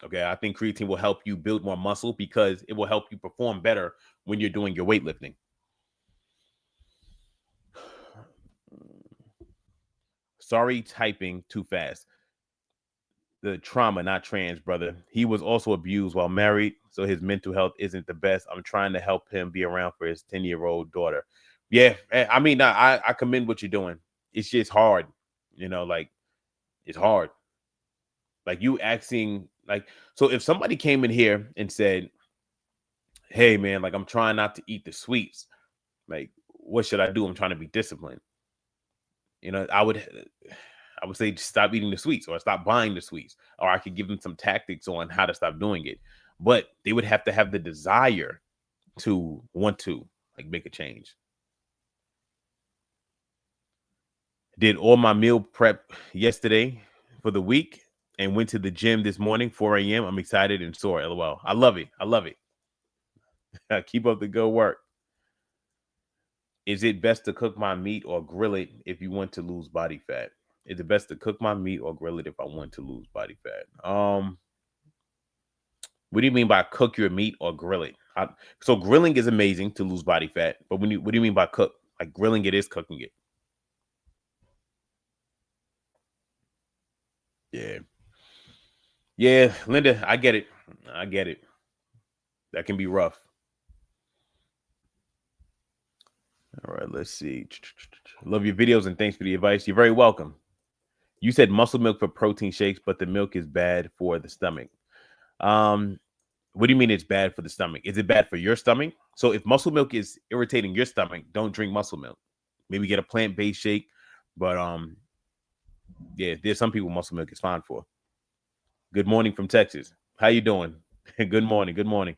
Okay, I think creatine will help you build more muscle because it will help you perform better when you're doing your weightlifting. Sorry, typing too fast. The trauma, not trans, brother. He was also abused while married, so his mental health isn't the best. I'm trying to help him be around for his 10-year-old daughter. Yeah, I mean, I commend what you're doing. It's just hard, like it's hard. Like you asking, like, so if somebody came in here and said, "Hey, man, like I'm trying not to eat the sweets. Like, what should I do? I'm trying to be disciplined." I would say just stop eating the sweets or stop buying the sweets, or I could give them some tactics on how to stop doing it. But they would have to have the desire to want to like make a change. Did all my meal prep yesterday for the week and went to the gym this morning, 4 a.m. I'm excited and sore. LOL. I love it. I love it. Keep up the good work. Is it best to cook my meat or grill it if you want to lose body fat? Is it best to cook my meat or grill it if I want to lose body fat? What do you mean by cook your meat or grill it? So grilling is amazing to lose body fat, but what do you mean by cook? Like grilling it is cooking it. Yeah. Yeah, Linda, I get it. I get it. That can be rough. All right, let's see. Love your videos and thanks for the advice. You're very welcome. You said muscle milk for protein shakes, but the milk is bad for the stomach. Um, what do you mean it's bad for the stomach? Is it bad for your stomach? So if muscle milk is irritating your stomach, don't drink muscle milk. Maybe get a plant-based shake. But yeah, there's some people muscle milk is fine for. Good morning from Texas. How you doing? Good morning. Good morning.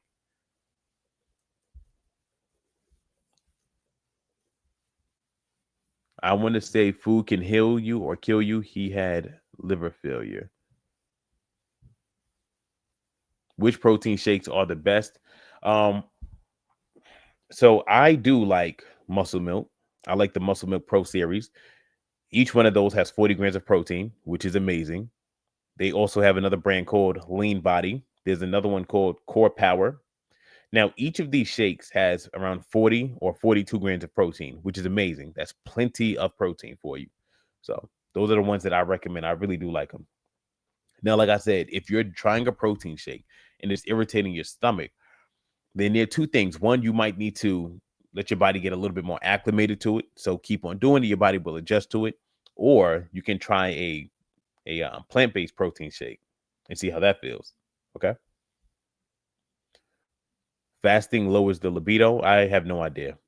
I want to say food can heal you or kill you. He had liver failure. Which protein shakes are the best? Um, so I do like muscle milk. I like the Muscle Milk Pro series. Each one of those has 40 grams of protein, which is amazing. They also have another brand called Lean Body. There's another one called Core Power. Now, each of these shakes has around 40 or 42 grams of protein, which is amazing. That's plenty of protein for you. So, those are the ones that I recommend. I really do like them. Now, like I said, if you're trying a protein shake and it's irritating your stomach, then there are two things. One, you might need to let your body get a little bit more acclimated to it. So keep on doing it. Your body will adjust to it. Or you can try a plant-based protein shake and see how that feels. Okay. Fasting lowers the libido. I have no idea.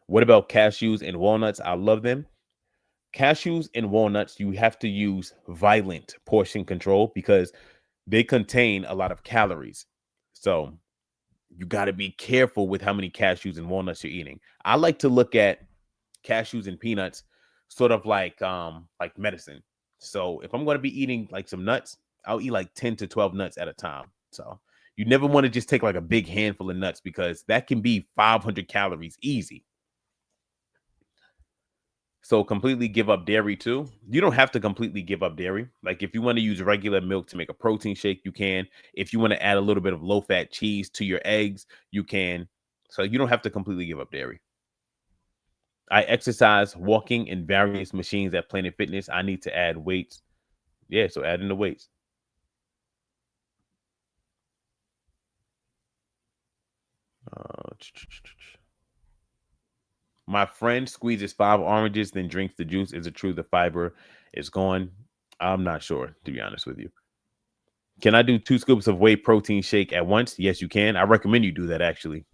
What about cashews and walnuts? I love them. Cashews and walnuts, you have to use violent portion control because they contain a lot of calories. So you got to be careful with how many cashews and walnuts you're eating. I like to look at cashews and peanuts sort of like medicine. So if I'm going to be eating like some nuts, I'll eat like 10 to 12 nuts at a time. So you never want to just take like a big handful of nuts because that can be 500 calories easy. So completely give up dairy too. You don't have to completely give up dairy. Like if you want to use regular milk to make a protein shake, you can. If you want to add a little bit of low fat cheese to your eggs, you can. So you don't have to completely give up dairy. I exercise walking in various machines at Planet Fitness. I need to add weights. Yeah, so add in the weights. My friend squeezes 5 oranges, then drinks the juice. Is it true the fiber is gone? I'm not sure, to be honest with you. Can I do 2 scoops of whey protein shake at once? Yes, you can. I recommend you do that actually.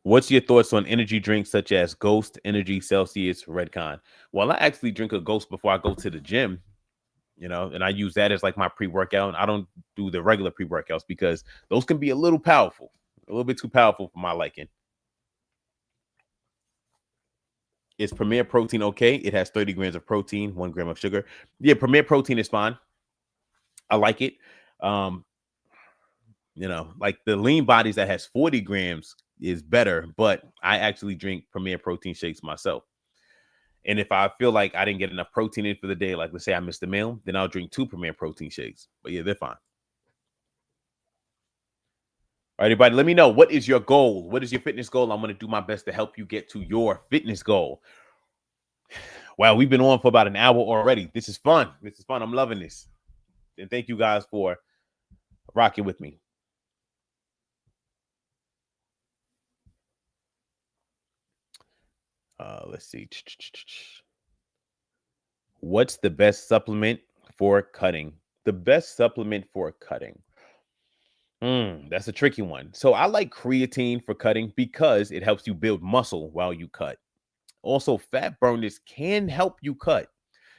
What's your thoughts on energy drinks such as Ghost, Energy, Celsius, Redcon? Well, I actually drink a Ghost before I go to the gym, and I use that as like my pre-workout. I don't do the regular pre-workouts because those can be a little powerful, a little bit too powerful for my liking. Is Premier Protein okay? It has 30 grams of protein, 1 gram of sugar. Yeah, Premier Protein is fine. I like it. Um, like the lean bodies that has 40 grams is better, but I actually drink Premier Protein shakes myself. And if I feel like I didn't get enough protein in for the day, like let's say I missed a meal, then I'll drink 2 Premier Protein shakes. But yeah, they're fine. All right, everybody, let me know, what is your goal? What is your fitness goal? I'm going to do my best to help you get to your fitness goal. Wow, we've been on for about an hour already. This is fun. This is fun. I'm loving this. And thank you guys for rocking with me. Let's see. What's the best supplement for cutting? The best supplement for cutting. That's a tricky one. So I like creatine for cutting because it helps you build muscle while you cut. Also, fat burners can help you cut.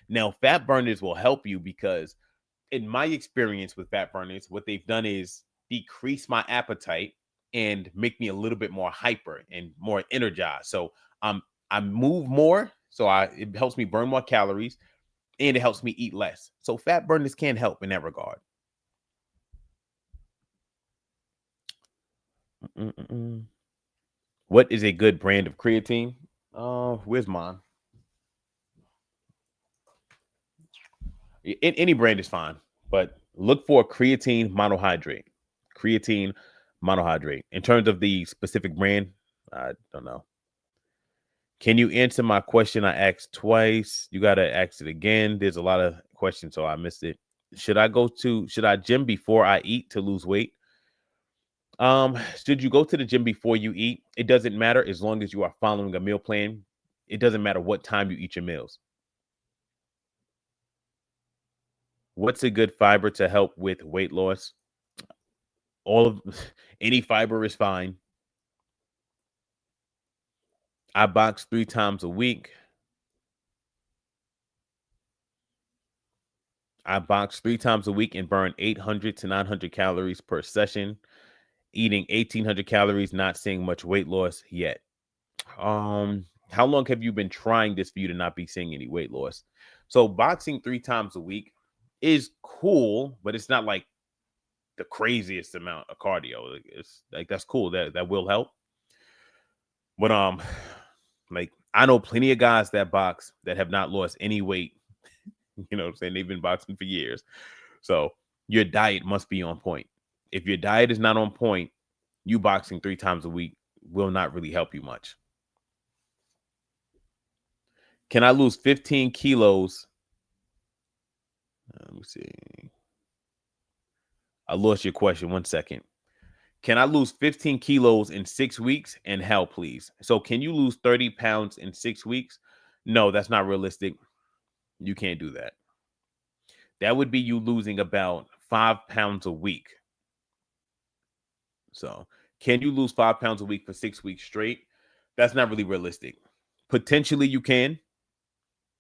Now, fat burners will help you because, in my experience with fat burners, what they've done is decrease my appetite and make me a little bit more hyper and more energized. So I move more, so it helps me burn more calories and it helps me eat less. So fat burners can help in that regard. Mm-mm-mm. What is a good brand of creatine? Where's mine? Any brand is fine, but look for creatine monohydrate. Creatine monohydrate. In terms of the specific brand, I don't know. Can you answer my question? I asked twice. You got to ask it again. There's a lot of questions, so I missed it. Should I gym before I eat to lose weight? Should you go to the gym before you eat? It doesn't matter as long as you are following a meal plan. It doesn't matter what time you eat your meals. What's a good fiber to help with weight loss? All of any fiber is fine. I box 3 times a week. I box 3 times a week and burn 800 to 900 calories per session. Eating 1,800 calories, not seeing much weight loss yet. How long have you been trying this for you to not be seeing any weight loss? So boxing 3 times a week is cool, but it's not like the craziest amount of cardio. It's like that's cool. That will help. But like I know plenty of guys that box that have not lost any weight. You know what I'm saying? They've been boxing for years. So your diet must be on point. If your diet is not on point, you boxing 3 times a week will not really help you much. Can I lose 15 kilos? Let me see. I lost your question. 1 second. Can I lose 15 kilos in 6 weeks? And how, please? So, can you lose 30 pounds in 6 weeks? No, that's not realistic. You can't do that. That would be you losing about 5 pounds a week. So, can you lose 5 pounds a week for 6 weeks straight? That's not really realistic. Potentially, you can.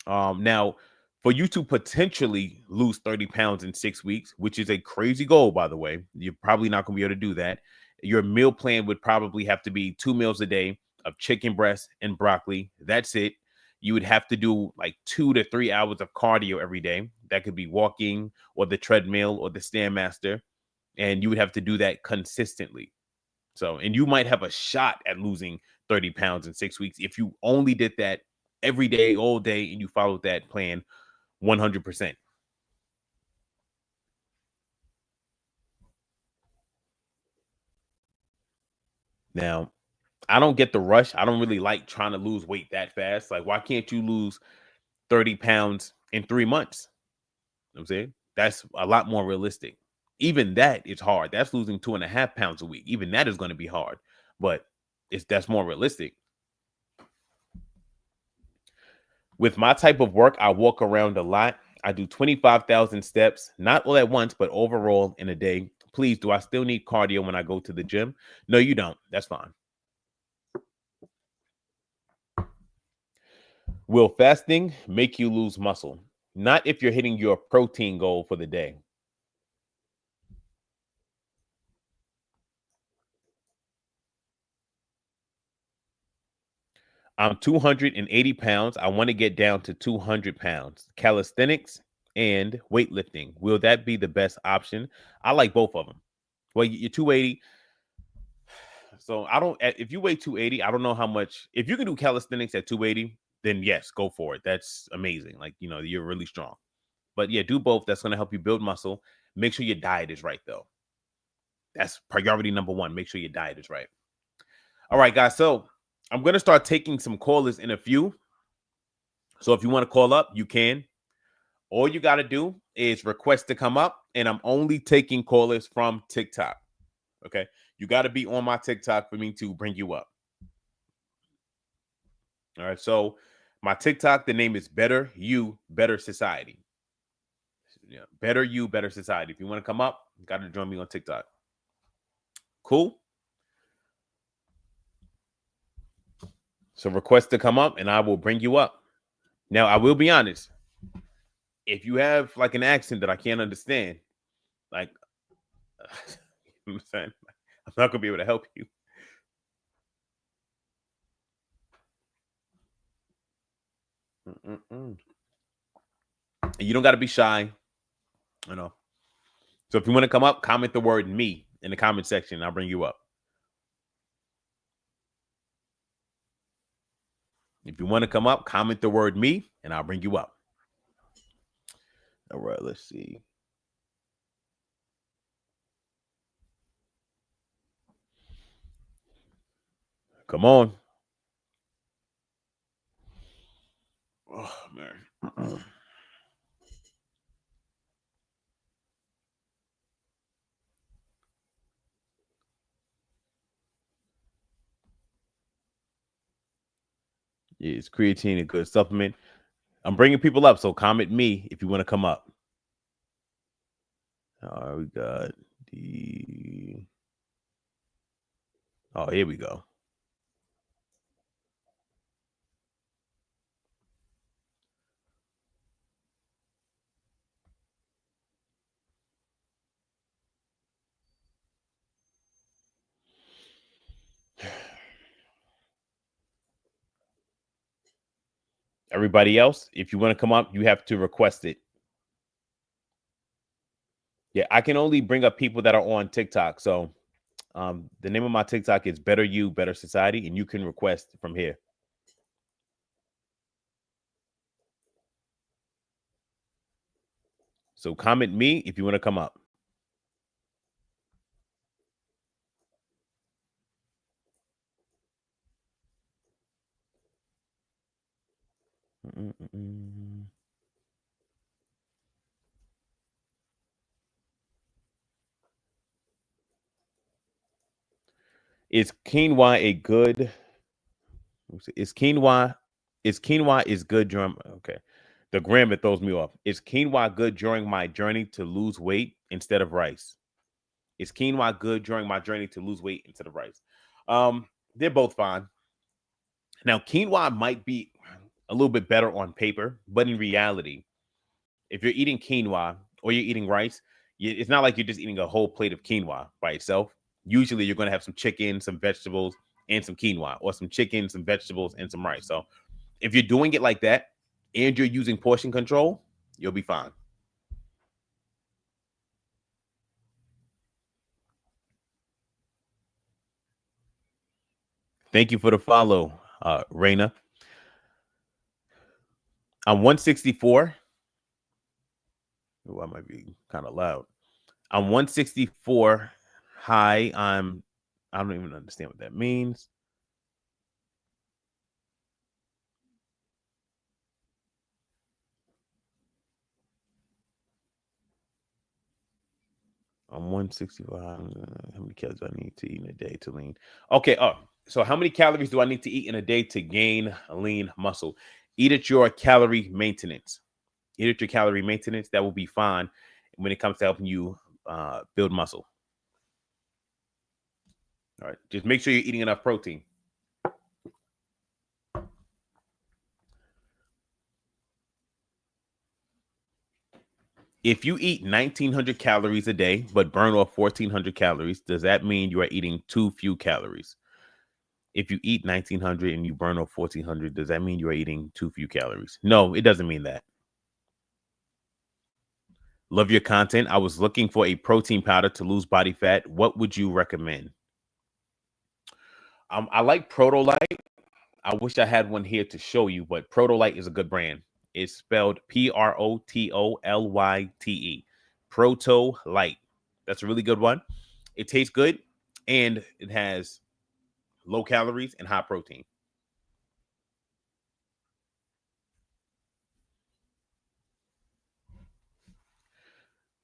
Now, for you to potentially lose 30 pounds in 6 weeks, which is a crazy goal, by the way, you're probably not going to be able to do that. Your meal plan would probably have to be 2 meals a day of chicken breast and broccoli. That's it. You would have to do like 2 to 3 hours of cardio every day. That could be walking or the treadmill or the Stairmaster. And you would have to do that consistently. So, and you might have a shot at losing 30 pounds in 6 weeks if you only did that every day, all day, and you followed that plan 100%. Now, I don't get the rush. I don't really like trying to lose weight that fast. Like, why can't you lose 30 pounds in 3 months? You know what I'm saying that's a lot more realistic. Even that is hard. That's losing 2.5 pounds a week. Even that is going to be hard, but that's more realistic. With my type of work, I walk around a lot. I do 25,000 steps, not all at once, but overall in a day. Please, do I still need cardio when I go to the gym? No, you don't. That's fine. Will fasting make you lose muscle? Not if you're hitting your protein goal for the day. I'm 280 pounds. I want to get down to 200 pounds. Calisthenics and weightlifting. Will that be the best option? I like both of them. Well, you're 280. So I don't, if you weigh 280, I don't know how much, if you can do calisthenics at 280, then yes, go for it. That's amazing. Like, you're really strong. But yeah, do both. That's going to help you build muscle. Make sure your diet is right, though. That's priority number one. Make sure your diet is right. All right, guys. So I'm going to start taking some callers in a few. So if you want to call up, you can. All you got to do is request to come up, and I'm only taking callers from TikTok. Okay. You got to be on my TikTok for me to bring you up. All right. So my TikTok, the name is Better You, Better Society. Yeah, Better You, Better Society. If you want to come up, you got to join me on TikTok. Cool. So request to come up and I will bring you up. Now, I will be honest. If you have like an accent that I can't understand, like, I'm saying, I'm not going to be able to help you. Mm-mm-mm. You don't got to be shy. So if you want to come up, comment the word me in the comment section. I'll bring you up. If you want to come up, comment the word me and I'll bring you up. All right, let's see. Come on. Oh man. Is creatine a good supplement? I'm bringing people up, so comment me if you want to come up. All right, we got the. Oh, here we go. Everybody else, if you want to come up, you have to request it. Yeah, I can only bring up people that are on TikTok. So the name of my TikTok is Better You, Better Society, and you can request from here. So comment me if you want to come up. Mm-mm-mm. Is quinoa a good? Is quinoa? Is quinoa is good during? Okay, the grammar throws me off. Is quinoa good during my journey to lose weight instead of rice? Is quinoa good during my journey to lose weight instead of rice? They're both fine. Now, quinoa might be a little bit better on paper, but in reality, if you're eating quinoa or you're eating rice, it's not like you're just eating a whole plate of quinoa by itself. Usually, you're going to have some chicken, some vegetables, and some quinoa, or some chicken, some vegetables, and some rice. So, if you're doing it like that and you're using portion control, you'll be fine. Thank you for the follow, Raina. I'm 164. Oh, I might be kind of loud. I'm 164 high. I don't even understand what that means. I'm 165. How many calories do I need to eat in a day to lean? Okay. Oh, so how many calories do I need to eat in a day to gain lean muscle? Eat at your calorie maintenance. Eat at your calorie maintenance. That will be fine when it comes to helping you build muscle. All right. Just make sure you're eating enough protein. If you eat 1,900 calories a day but burn off 1,400 calories, does that mean you are eating too few calories? If you eat 1,900 and you burn off 1,400, does that mean you are eating too few calories? No, it doesn't mean that. Love your content. I was looking for a protein powder to lose body fat. What would you recommend? I like Protolite. I wish I had one here to show you, but Protolite is a good brand. It's spelled Protolyte. Protolite. That's a really good one. It tastes good and it has low calories and high protein.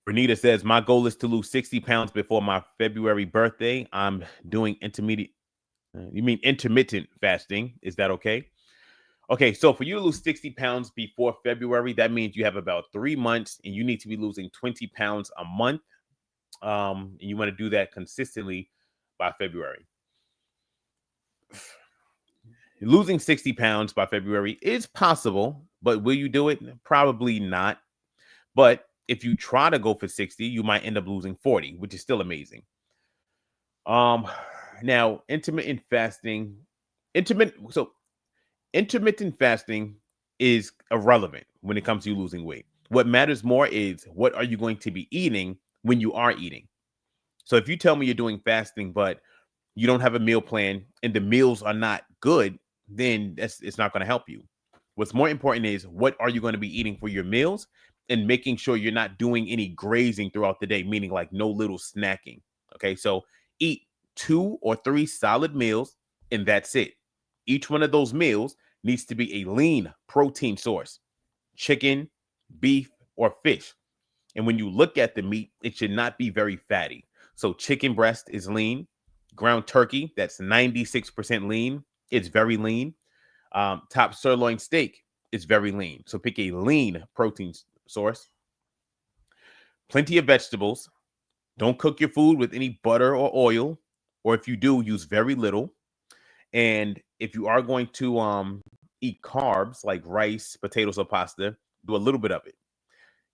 Renita says, my goal is to lose 60 pounds before my February birthday. I'm doing intermediate. You mean intermittent fasting? Is that okay? Okay, so for you to lose 60 pounds before February, that means you have about 3 months and you need to be losing 20 pounds a month. And you want to do that consistently by February. Losing 60 pounds by February is possible, but will you do it? Probably not. But if you try to go for 60, you might end up losing 40, which is still amazing. Um, now intermittent so intermittent fasting is irrelevant when it comes to you losing weight. What matters more is what are you going to be eating when you are eating. So if you tell me you're doing fasting, but you don't have a meal plan and the meals are not good, then it's not going to help you. What's more important is what are you going to be eating for your meals and making sure you're not doing any grazing throughout the day, meaning like no little snacking. Okay, so eat 2 or 3 solid meals, and that's it. Each one of those meals needs to be a lean protein source: chicken, beef, or fish. And when you look at the meat, it should not be very fatty. So chicken breast is lean. Ground turkey, that's 96% lean. It's very lean. Top sirloin steak is very lean. So pick a lean protein source. Plenty of vegetables. Don't cook your food with any butter or oil, or if you do, use very little. And if you are going to eat carbs like rice, potatoes, or pasta, do a little bit of it.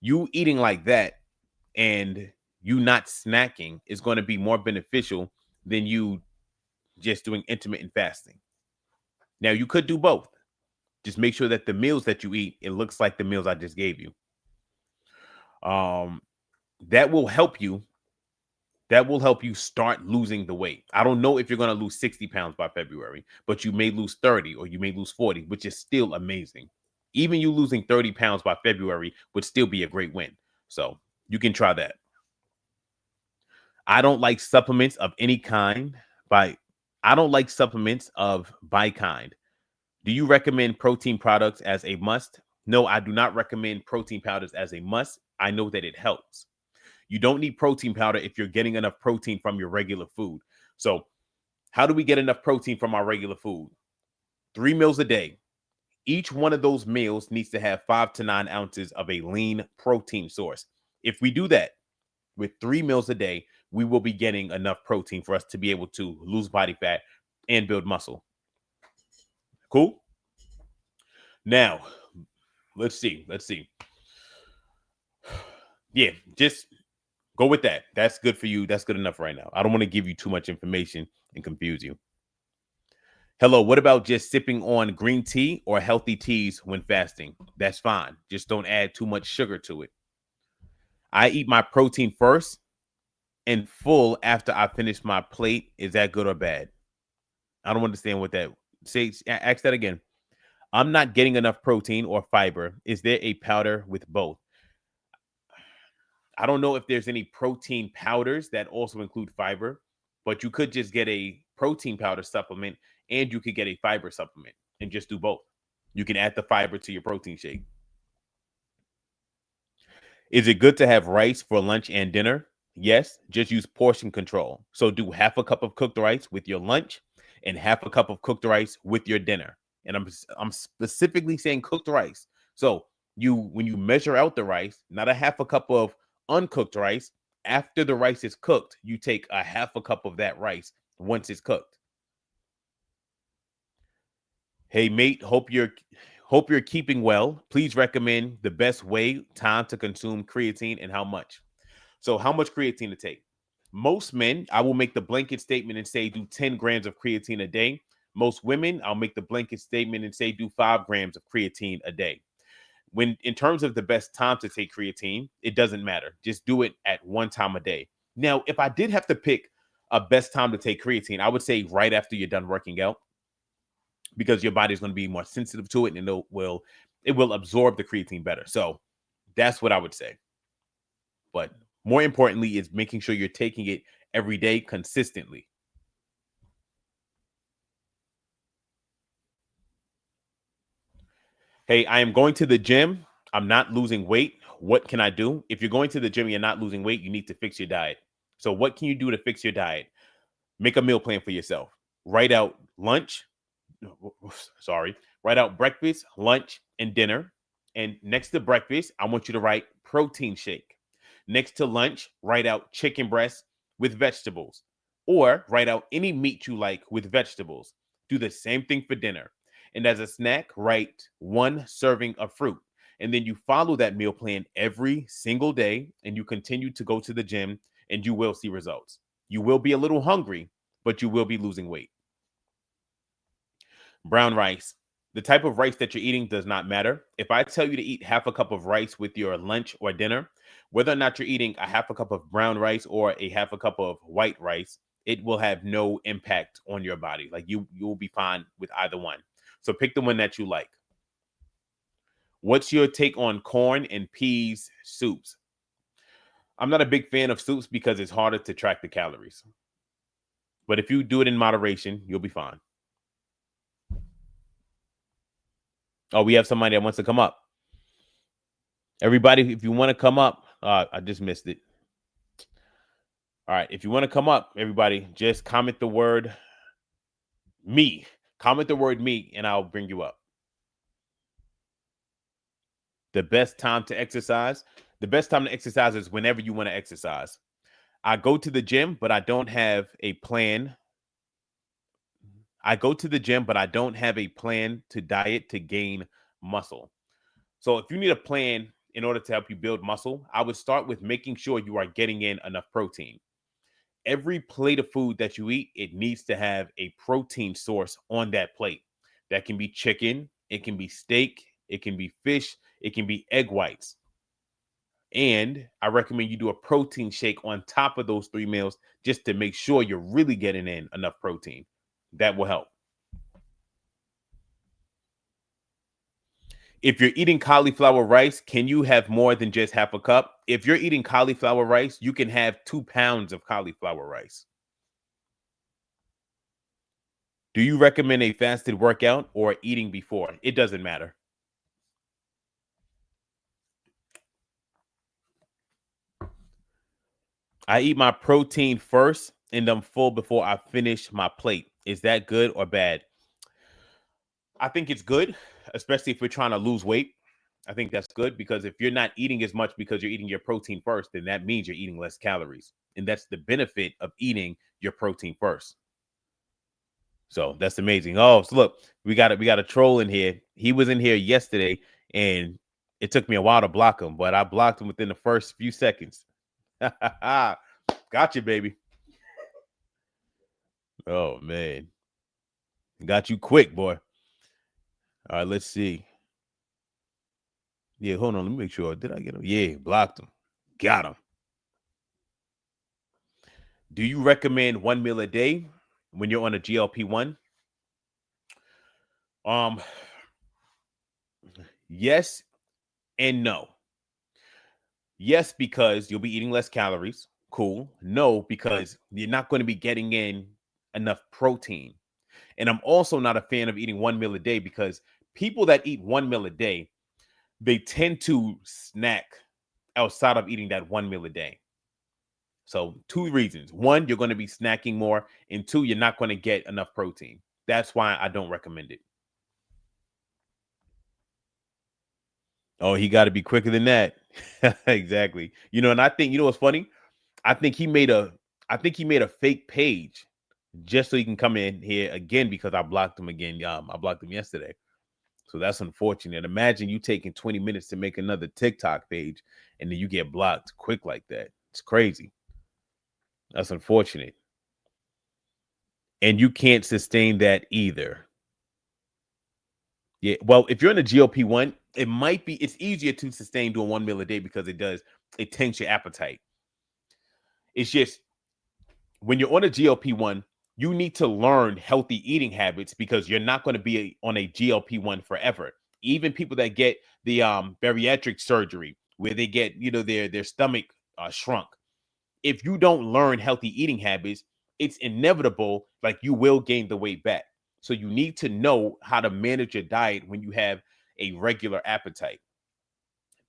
You eating like that and you not snacking is going to be more beneficial than you just doing intermittent fasting. Now, you could do both. Just make sure that the meals that you eat, it looks like the meals I just gave you. Um, that will help you. That will help you start losing the weight. I don't know if you're going to lose 60 pounds by February, but you may lose 30 or you may lose 40, which is still amazing. Even you losing 30 pounds by February would still be a great win. So you can try that. I don't like supplements of any kind I don't like supplements of by kind. Do you recommend protein products as a must? No, I do not recommend protein powders as a must. I know that it helps. You don't need protein powder if you're getting enough protein from your regular food. So, how do we get enough protein from our regular food? 3 meals a day. Each one of those meals needs to have 5 to 9 ounces of a lean protein source. If we do that with 3 meals a day, we will be getting enough protein for us to be able to lose body fat and build muscle. Cool? Now, let's see. Yeah, just go with that. That's good for you. That's good enough right now. I don't want to give you too much information and confuse you. Hello, what about just sipping on green tea or healthy teas when fasting? That's fine. Just don't add too much sugar to it. I eat my protein first and full after I finish my plate. Is that good or bad? I don't understand what that ask that again. I'm not getting enough protein or fiber. Is there a powder with both? I don't know if there's any protein powders that also include fiber, but you could just get a protein powder supplement and you could get a fiber supplement and just do both. You can add the fiber to your protein shake. Is it good to have rice for lunch and dinner? Yes, just use portion control. So do half a cup of cooked rice with your lunch and half a cup of cooked rice with your dinner. And I'm specifically saying cooked rice. So when you measure out the rice, not a half a cup of uncooked rice, after the rice is cooked, you take a half a cup of that rice once it's cooked. Hey mate, hope you're keeping well. Please recommend the best time to consume creatine and how much. So how much creatine to take? Most men, I will make the blanket statement and say do 10 grams of creatine a day. Most women, I'll make the blanket statement and say do 5 grams of creatine a day. When in terms of the best time to take creatine, it doesn't matter. Just do it at one time a day. Now, if I did have to pick a best time to take creatine, I would say right after you're done working out, because your body's going to be more sensitive to it and it will absorb the creatine better. So that's what I would say. But more importantly is making sure you're taking it every day consistently. Hey, I am going to the gym. I'm not losing weight. What can I do? If you're going to the gym and you're not losing weight, you need to fix your diet. So what can you do to fix your diet? Make a meal plan for yourself. Write out lunch. Sorry. Write out breakfast, lunch, and dinner. And next to breakfast, I want you to write protein shake. Next to lunch, write out chicken breast with vegetables. Or write out any meat you like with vegetables. Do the same thing for dinner. And as a snack, write 1 serving of fruit. And then you follow that meal plan every single day and you continue to go to the gym and you will see results. You will be a little hungry, but you will be losing weight. Brown rice. The type of rice that you're eating does not matter. If I tell you to eat half a cup of rice with your lunch or dinner, whether or not you're eating a half a cup of brown rice or a half a cup of white rice, it will have no impact on your body. Like you will be fine with either one. So pick the one that you like. What's your take on corn and peas soups? I'm not a big fan of soups because it's harder to track the calories. But if you do it in moderation, you'll be fine. Oh, we have somebody that wants to come up. Everybody, if you want to come up, I just missed it. All right, if you want to come up, everybody, just comment the word me. Comment the word me, and I'll bring you up. The best time to exercise? The best time to exercise is whenever you want to exercise. I go to the gym, but I don't have a plan. I go to the gym, but I don't have a plan to diet to gain muscle. So if you need a plan in order to help you build muscle, I would start with making sure you are getting in enough protein. Every plate of food that you eat, it needs to have a protein source on that plate. That can be chicken, it can be steak, it can be fish, it can be egg whites. And I recommend you do a protein shake on top of those 3 meals just to make sure you're really getting in enough protein. That will help. If you're eating cauliflower rice, can you have more than just half a cup? If you're eating cauliflower rice, you can have 2 pounds of cauliflower rice. Do you recommend a fasted workout or eating before? It doesn't matter. I eat my protein first and I'm full before I finish my plate. Is that good or bad? I think it's good, especially if you're trying to lose weight. I think that's good because if you're not eating as much because you're eating your protein first, then that means you're eating less calories. And that's the benefit of eating your protein first. So that's amazing. Oh, so look, we got a troll in here. He was in here yesterday, and it took me a while to block him, but I blocked him within the first few seconds. Got you, baby. Oh man, got you quick, boy. All right, let's see. Yeah, hold on. Let me make sure. Did I get him? Yeah, blocked him. Got him. Do you recommend 1 meal a day when you're on a GLP-1? Um, yes and no. Yes, because you'll be eating less calories. Cool. No, because you're not going to be getting in enough protein. And I'm also not a fan of eating 1 meal a day because people that eat 1 meal a day, they tend to snack outside of eating that 1 meal a day. So 2 reasons. 1, you're going to be snacking more. And 2, you're not going to get enough protein. That's why I don't recommend it. Oh, he got to be quicker than that. Exactly. And I think, what's funny? I think he made a fake page just so he can come in here again because I blocked him again. I blocked him yesterday. So that's unfortunate. Imagine you taking 20 minutes to make another TikTok page and then you get blocked quick like that. It's crazy. That's unfortunate. And you can't sustain that either. Yeah. Well, if you're in a GLP-1, it's easier to sustain doing 1 meal a day because it taints your appetite. It's just when you're on a GLP-1, you need to learn healthy eating habits because you're not going to be on a GLP-1 forever. Even people that get the bariatric surgery where they get, their stomach shrunk. If you don't learn healthy eating habits, it's inevitable, like you will gain the weight back. So you need to know how to manage your diet when you have a regular appetite.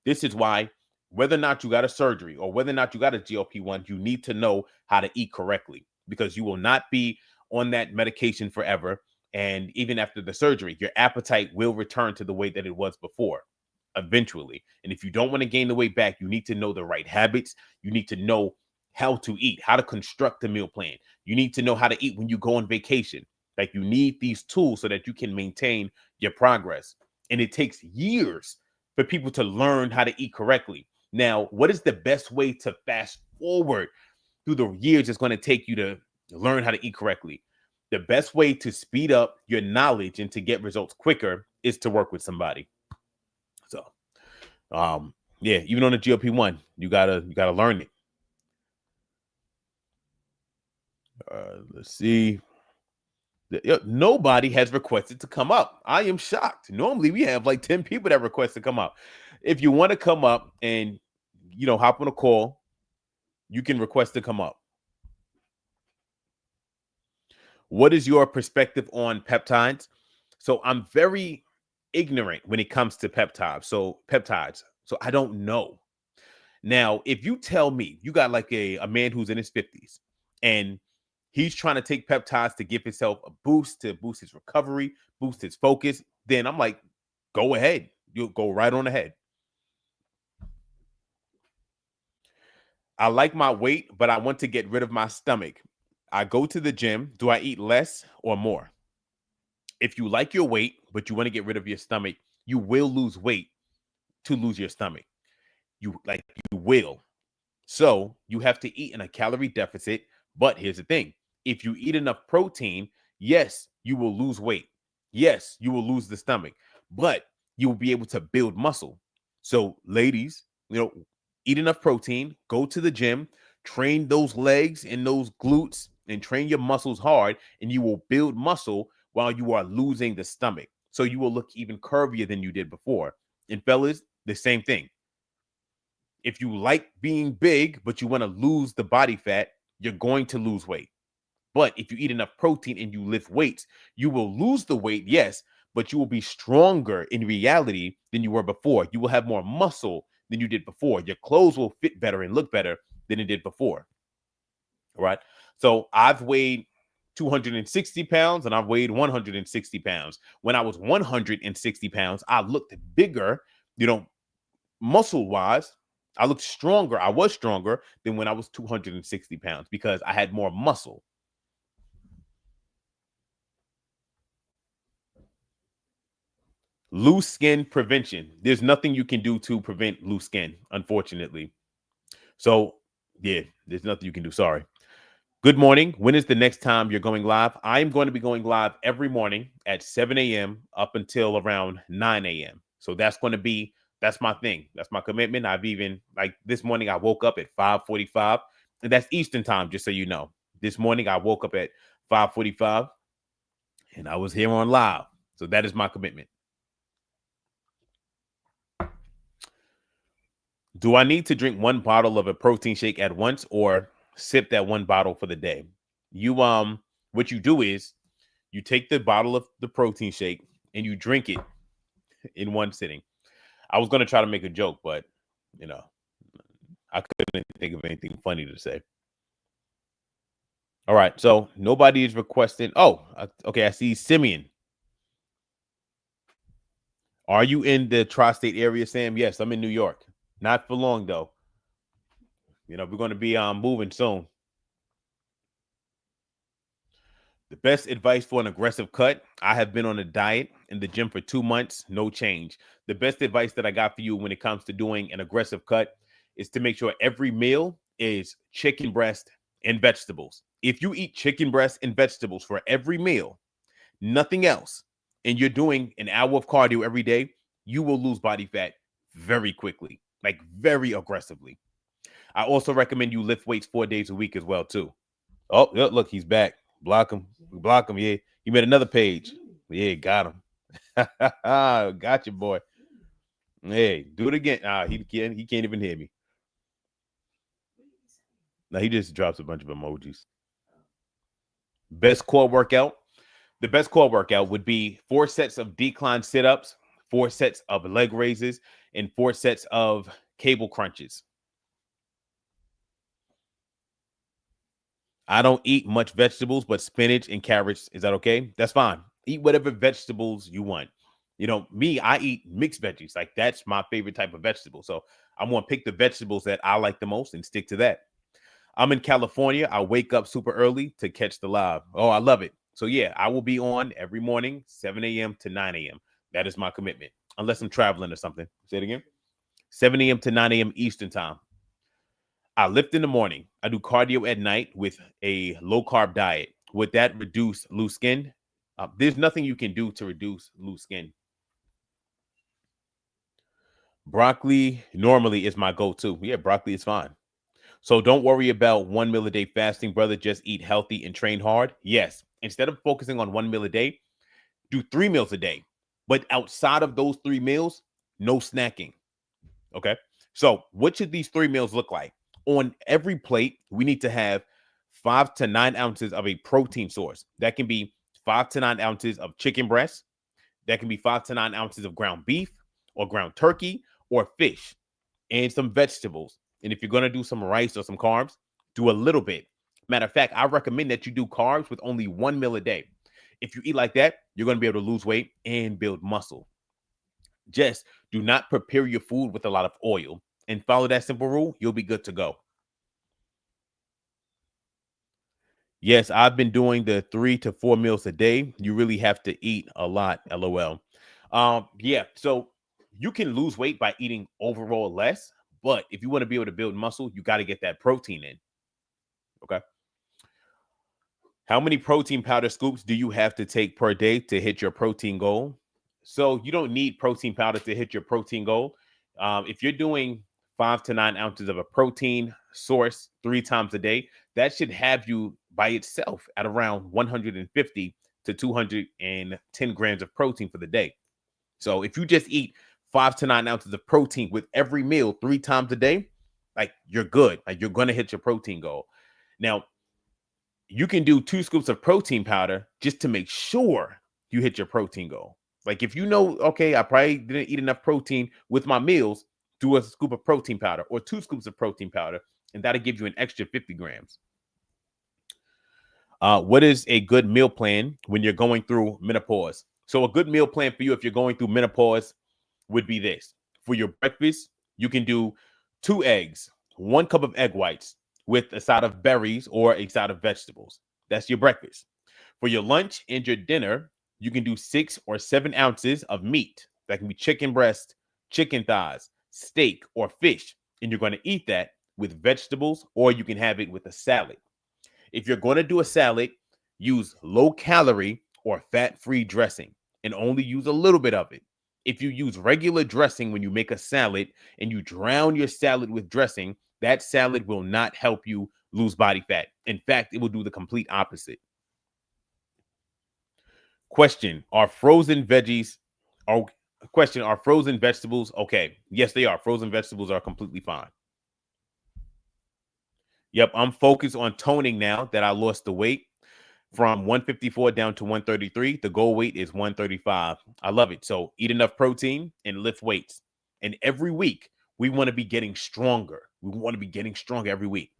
This is why whether or not you got a surgery or whether or not you got a GLP-1, you need to know how to eat correctly because you will not be on that medication forever. And even after the surgery, your appetite will return to the way that it was before eventually. And if you don't want to gain the weight back, you need to know the right habits. You need to know how to eat, how to construct a meal plan. You need to know how to eat when you go on vacation. Like you need these tools so that you can maintain your progress. And it takes years for people to learn how to eat correctly. Now, what is the best way to fast forward through the years it's going to take you to learn how to eat correctly? The best way to speed up your knowledge and to get results quicker is to work with somebody. So, yeah, even on the GLP-1, you gotta learn it. Let's see. Nobody has requested to come up. I am shocked. Normally we have like 10 people that request to come up. If you want to come up and hop on a call, you can request to come up. What is your perspective on peptides? So I'm very ignorant when it comes to peptides. So I don't know. Now, if you tell me you got like a man who's in his 50s and he's trying to take peptides to give himself a boost, to boost his recovery, boost his focus, then I'm like, go ahead. You'll go right on ahead. I like my weight, but I want to get rid of my stomach. I go to the gym. Do I eat less or more? If you like your weight, but you want to get rid of your stomach, you will lose weight to lose your stomach. You will. So you have to eat in a calorie deficit. But here's the thing. If you eat enough protein, yes, you will lose weight. Yes, you will lose the stomach, but you will be able to build muscle. So ladies, eat enough protein, go to the gym, train those legs and those glutes and train your muscles hard, and you will build muscle while you are losing the stomach. So you will look even curvier than you did before. And fellas, the same thing. If you like being big, but you want to lose the body fat, you're going to lose weight. But if you eat enough protein and you lift weights, you will lose the weight, yes, but you will be stronger in reality than you were before. You will have more muscle than you did before. Your clothes will fit better and look better than it did before. All right. So I've weighed 260 pounds and I've weighed 160 pounds. When I was 160 pounds, I looked bigger, muscle wise. I looked stronger. I was stronger than when I was 260 pounds because I had more muscle. Loose skin prevention. There's nothing you can do to prevent loose skin, unfortunately. So, yeah, there's nothing you can do. Sorry. Good morning. When is the next time you're going live? I'm going to be going live every morning at 7 a.m. up until around 9 a.m. So that's my thing. That's my commitment. I've even, like this morning, I woke up at 5:45, and that's Eastern time, just so you know. This morning, I woke up at 5:45, and I was here on live. So that is my commitment. Do I need to drink one bottle of a protein shake at once or sip that one bottle for the day? What you do is you take the bottle of the protein shake and you drink it in one sitting. I was going to try to make a joke, but I couldn't think of anything funny to say. All right, so nobody is requesting. Oh, okay. I see Simeon. Are you in the tri-state area, Sam? Yes, I'm in New York. Not for long though. We're going to be moving soon. The best advice for an aggressive cut. I have been on a diet in the gym for 2 months, no change. The best advice that I got for you when it comes to doing an aggressive cut is to make sure every meal is chicken breast and vegetables. If you eat chicken breast and vegetables for every meal, nothing else, and you're doing an hour of cardio every day, you will lose body fat very quickly, like very aggressively. I also recommend you lift weights 4 days a week as well, too. Oh, look, he's back. Block him. Block him. Yeah. He made another page. Yeah, got him. Got you, boy. Hey, do it again. He can't even hear me. No, he just drops a bunch of emojis. Best core workout. The best core workout would be 4 sets of decline sit-ups, 4 sets of leg raises, and 4 sets of cable crunches. I don't eat much vegetables, but spinach and carrots. Is that okay? That's fine. Eat whatever vegetables you want. Me, I eat mixed veggies. Like that's my favorite type of vegetable. So I'm going to pick the vegetables that I like the most and stick to that. I'm in California. I wake up super early to catch the live. Oh, I love it. So yeah, I will be on every morning, 7 a.m. to 9 a.m. That is my commitment. Unless I'm traveling or something. Say it again. 7 a.m. to 9 a.m. Eastern time. I lift in the morning. I do cardio at night with a low carb diet. Would that reduce loose skin? There's nothing you can do to reduce loose skin. Broccoli normally is my go-to. Yeah, broccoli is fine. So don't worry about 1 meal a day fasting, brother. Just eat healthy and train hard. Yes. Instead of focusing on 1 meal a day, do 3 meals a day. But outside of those 3 meals, no snacking. Okay. So, what should these 3 meals look like? On every plate, we need to have 5 to 9 ounces of a protein source. That can be 5 to 9 ounces of chicken breast. That can be 5 to 9 ounces of ground beef or ground turkey or fish and some vegetables. And if you're going to do some rice or some carbs, do a little bit. Matter of fact, I recommend that you do carbs with only 1 meal a day. If you eat like that, you're going to be able to lose weight and build muscle. Just do not prepare your food with a lot of oil and follow that simple rule. You'll be good to go. Yes, I've been doing the 3 to 4 meals a day. You really have to eat a lot. LOL. Yeah. So you can lose weight by eating overall less, but if you want to be able to build muscle, you got to get that protein in. Okay. How many protein powder scoops do you have to take per day to hit your protein goal? So you don't need protein powder to hit your protein goal. If you're doing 5 to 9 ounces of a protein source 3 times a day, that should have you by itself at around 150 to 210 grams of protein for the day. So if you just eat 5 to 9 ounces of protein with every meal 3 times a day, like you're good. Like you're going to hit your protein goal. Now, you can do 2 scoops of protein powder just to make sure you hit your protein goal. Like if you know, okay, I probably didn't eat enough protein with my meals, do a scoop of protein powder or 2 scoops of protein powder, and that'll give you an extra 50 grams. What is a good meal plan when you're going through menopause? So, a good meal plan for you if you're going through menopause would be this. For your breakfast, you can do 2 eggs, 1 cup of egg whites with a side of berries or a side of vegetables. That's your breakfast. For your lunch and your dinner, you can do 6 or 7 ounces of meat. That can be chicken breast, chicken thighs, steak, or fish. And you're going to eat that with vegetables, or you can have it with a salad. If you're going to do a salad, use low calorie or fat free dressing and only use a little bit of it. If you use regular dressing when you make a salad and you drown your salad with dressing, that salad will not help you lose body fat. In fact, it will do the complete opposite. Question: Are frozen veggies? Are Question: Are frozen vegetables okay? Yes, they are. Frozen vegetables are completely fine. Yep, I'm focused on toning now that I lost the weight from 154 down to 133. The goal weight is 135. I love it. So eat enough protein and lift weights. And every week, we want to be getting stronger. We want to be getting stronger every week.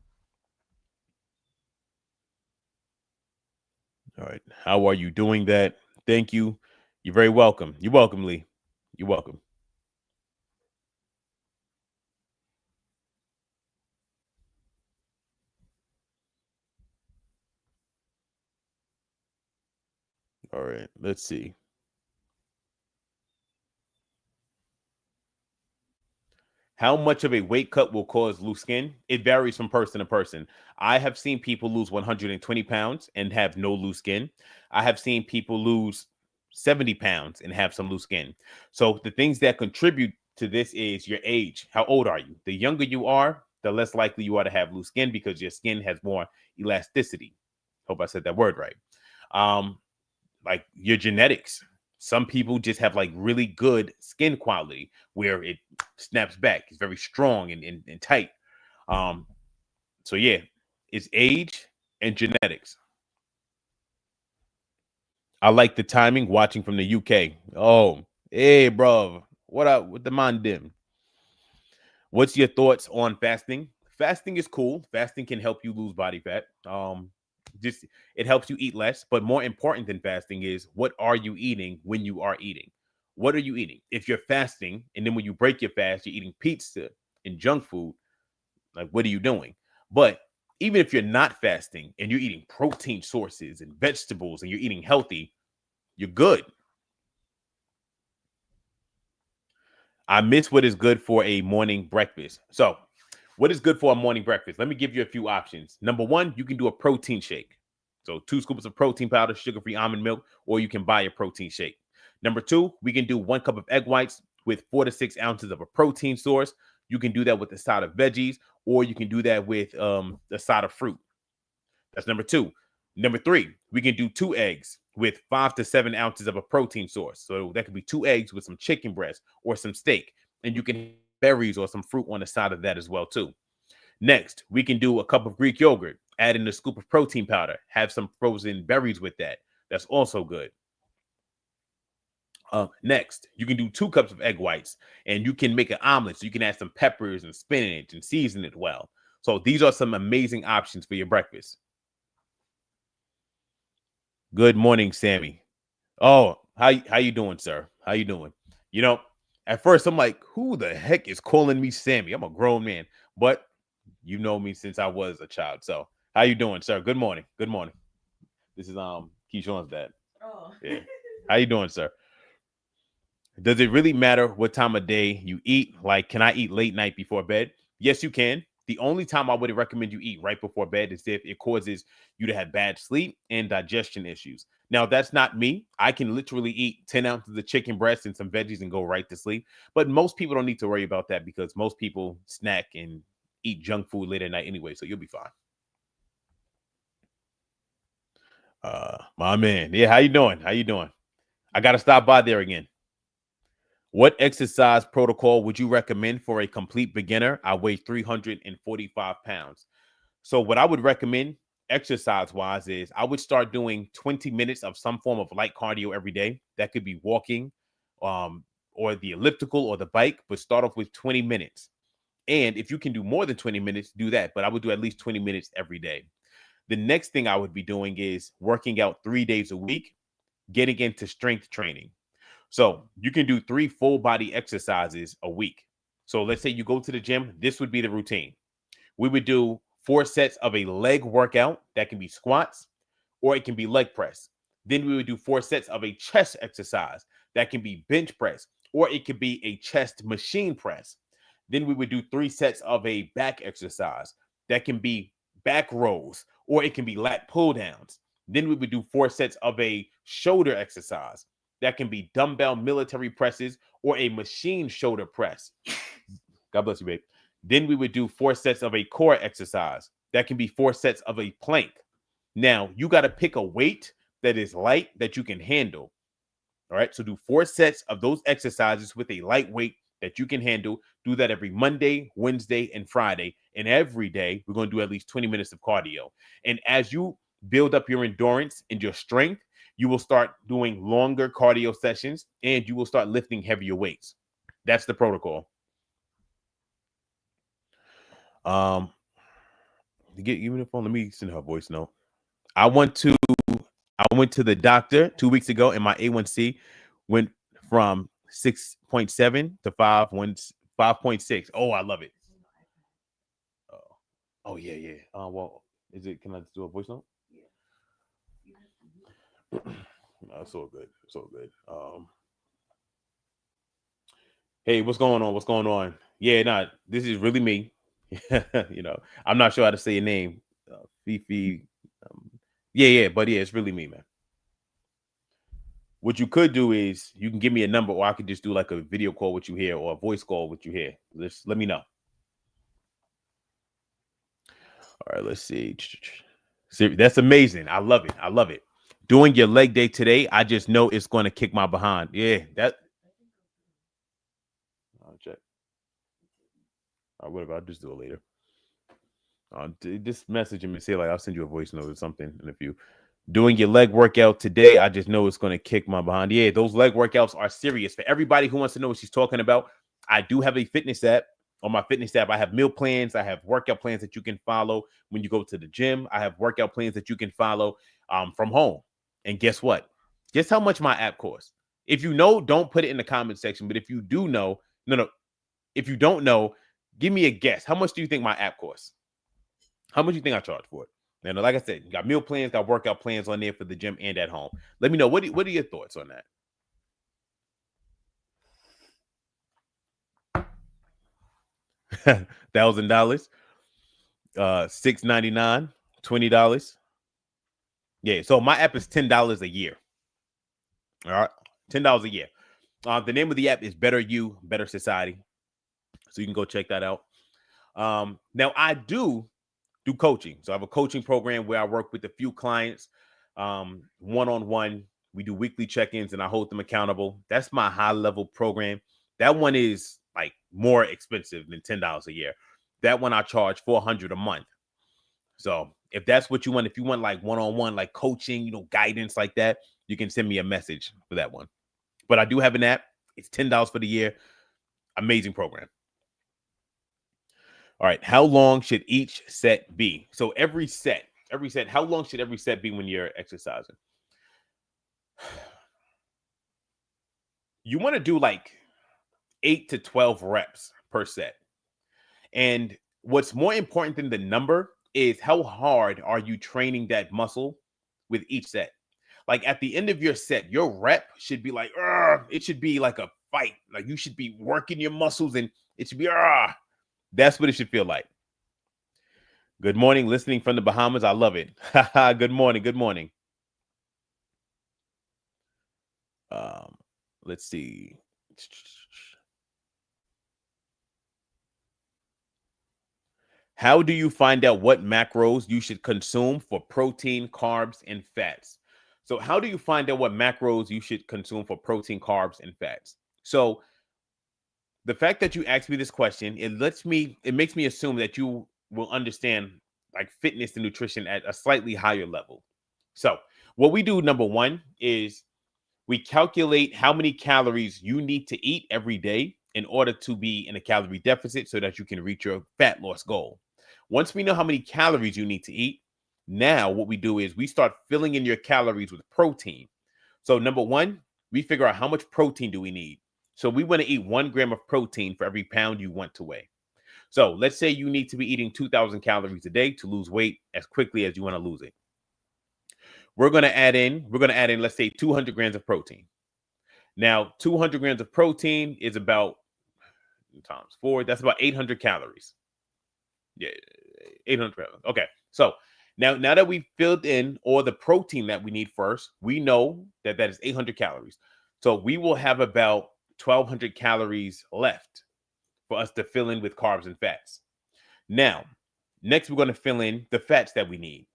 All right. How are you doing that? Thank you. You're very welcome. You're welcome, Lee. You're welcome. All right. Let's see. How much of a weight cut will cause loose skin? It varies from person to person. I have seen people lose 120 pounds and have no loose skin. I have seen people lose 70 pounds and have some loose skin. So the things that contribute to this is your age. How old are you? The younger you are, the less likely you are to have loose skin because your skin has more elasticity. Hope I said that word right. Um, like your genetics. Some people just have like really good skin quality where it snaps back. It's very strong and tight. Um, so yeah, it's age and genetics. I like the timing watching from the UK. Oh, hey, bro. What up with the man dim? What's your thoughts on fasting? Fasting is cool. Fasting can help you lose body fat. Just it helps you eat less, but more important than fasting is what are you eating when you are eating? What are you eating? If you're fasting and then when you break your fast, you're eating pizza and junk food, like what are you doing? But even if you're not fasting and you're eating protein sources and vegetables and you're eating healthy, you're good. I miss what is good for a morning breakfast. So, what is good for a morning breakfast? Let me give you a few options. Number one, you can do a protein shake. So, 2 scoops of protein powder, sugar free almond milk, or you can buy a protein shake. Number two, we can do 1 cup of egg whites with 4 to 6 ounces of a protein source. You can do that with a side of veggies, or you can do that with a side of fruit. That's number two. Number 3, we can do 2 eggs with 5 to 7 ounces of a protein source. So that could be 2 eggs with some chicken breast or some steak. And you can have berries or some fruit on the side of that as well too. Next, we can do a cup of Greek yogurt, add in a scoop of protein powder, have some frozen berries with that. That's also good. Next, you can do 2 cups of egg whites, and you can make an omelet. So you can add some peppers and spinach and season it well. So these are some amazing options for your breakfast. Good morning, Sammy. Oh, how you doing, sir? How you doing? You know, at first I'm like, who the heck is calling me Sammy? I'm a grown man, but you know me since I was a child. So how you doing, sir? Good morning. Good morning. This is Keyshawn's dad. Oh. Yeah. How you doing, sir? Does it really matter what time of day you eat? Like, can I eat late night before bed? Yes, you can. The only time I would recommend you eat right before bed is if it causes you to have bad sleep and digestion issues. Now, that's not me. I can literally eat 10 ounces of chicken breast and some veggies and go right to sleep. But most people don't need to worry about that because most people snack and eat junk food late at night anyway, so you'll be fine. My man. Yeah, how you doing? How you doing? I got to stop by there again. What exercise protocol would you recommend for a complete beginner? I weigh 345 pounds. So what I would recommend exercise-wise is I would start doing 20 minutes of some form of light cardio every day. That could be walking or the elliptical or the bike, but start off with 20 minutes. And if you can do more than 20 minutes, do that. But I would do at least 20 minutes every day. The next thing I would be doing is working out 3 days a week, getting into strength training. So you can do 3 full body exercises a week. So let's say you go to the gym. This would be the routine. We would do 4 sets of a leg workout. That can be squats or it can be leg press. Then we would do 4 sets of a chest exercise. That can be bench press or it could be a chest machine press. Then we would do 3 sets of a back exercise. That can be back rows or it can be lat pull downs. Then we would do 4 sets of a shoulder exercise. That can be dumbbell military presses or a machine shoulder press. God bless you, babe. Then we would do 4 sets of a core exercise. That can be 4 sets of a plank. Now, you got to pick a weight that is light that you can handle. All right. So do 4 sets of those exercises with a light weight that you can handle. Do that every Monday, Wednesday, and Friday. And every day, we're going to do at least 20 minutes of cardio. And as you build up your endurance and your strength, you will start doing longer cardio sessions and you will start lifting heavier weights. That's the protocol. Give me the phone. Let me send her a voice note. I went to the doctor 2 weeks ago and my A1C went from 6.7 to 5.6. Oh, I love it. Oh yeah. Well, can I do a voice note? Yeah. No, it's all good. It's all good. Hey, what's going on? What's going on? Yeah, this is really me. I'm not sure how to say your name, Fifi. But it's really me, man. What you could do is you can give me a number, or I could just do like a video call with you here, or a voice call with you here. Just let me know. All right, let's see. That's amazing. I love it. I love it. Doing your leg day today, I just know it's going to kick my behind. Yeah, that. I'll check. Whatever. I'll just do it later. Just message him and say like I'll send you a voice note or something in a few. Doing your leg workout today, I just know it's going to kick my behind. Yeah, those leg workouts are serious. For everybody who wants to know what she's talking about, I do have a fitness app. On my fitness app, I have meal plans. I have workout plans that you can follow when you go to the gym. I have workout plans that you can follow from home. And guess what? Guess how much my app costs? If you know, don't put it in the comment section. But if you do know, if you don't know, give me a guess. How much do you think my app costs? How much do you think I charge for it? And like I said, got meal plans, got workout plans on there for the gym and at home. Let me know. What are your thoughts on that? $1,000, $6.99, $20. Yeah, so my app is $10 a year. All right, $10 a year. The name of the app is Better You, Better Society. So you can go check that out. Now I do do coaching. So I have a coaching program where I work with a few clients one-on-one. We do weekly check-ins and I hold them accountable. That's my high-level program. That one is like more expensive than $10 a year. That one I charge $400 a month. So if that's what you want, if you want like one-on-one, like coaching, guidance like that, you can send me a message for that one. But I do have an app. It's $10 for the year. Amazing program. All right. How long should each set be? So every set, how long should every set be when you're exercising? You want to do like 8 to 12 reps per set. And what's more important than the number is how hard are you training that muscle with each set. Like at the end of your set, your rep should be like, it should be like a fight. Like you should be working your muscles and it should be, that's what it should feel like. Good morning, listening from the Bahamas. I love it. Good morning. Good morning. Let's see. How do you find out what macros you should consume for protein, carbs, and fats? So how do you find out what macros you should consume for protein, carbs, and fats? So the fact that you asked me this question, it makes me assume that you will understand like fitness and nutrition at a slightly higher level. So what we do, number one, is we calculate how many calories you need to eat every day in order to be in a calorie deficit so that you can reach your fat loss goal. Once we know how many calories you need to eat, now what we do is we start filling in your calories with protein. So number one, we figure out how much protein do we need. So we want to eat 1 gram of protein for every pound you want to weigh. So let's say you need to be eating 2,000 calories a day to lose weight as quickly as you want to lose it. We're going to add in, let's say 200 grams of protein. Now, 200 grams of protein is about times 4. That's about 800 calories. Yeah, 800 calories. Okay. So now that we've filled in all the protein that we need first, we know that is 800 calories. So we will have about 1,200 calories left for us to fill in with carbs and fats. Now, next we're going to fill in the fats that we need.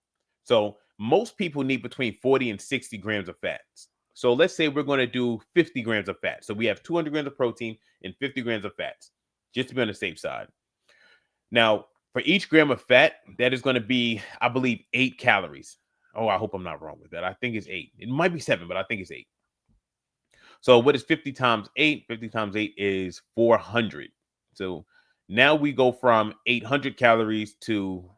So most people need between 40 and 60 grams of fats. So let's say we're going to do 50 grams of fat. So we have 200 grams of protein and 50 grams of fats, just to be on the safe side. Now, for each gram of fat, that is going to be, I believe, 8 calories. Oh, I hope I'm not wrong with that. I think it's 8. It might be 7, but I think it's 8. So what is 50 times 8? 50 times 8 is 400. So now we go from 800 calories to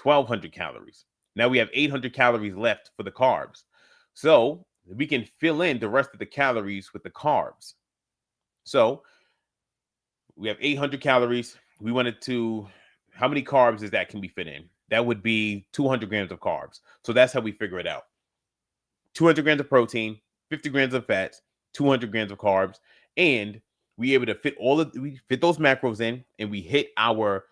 1,200 calories. Now we have 800 calories left for the carbs. So we can fill in the rest of the calories with the carbs. So we have 800 calories. We wanted to, how many carbs is that can we fit in? That would be 200 grams of carbs. So that's how we figure it out. 200 grams of protein, 50 grams of fats, 200 grams of carbs, and we able to fit we fit those macros in, and we hit our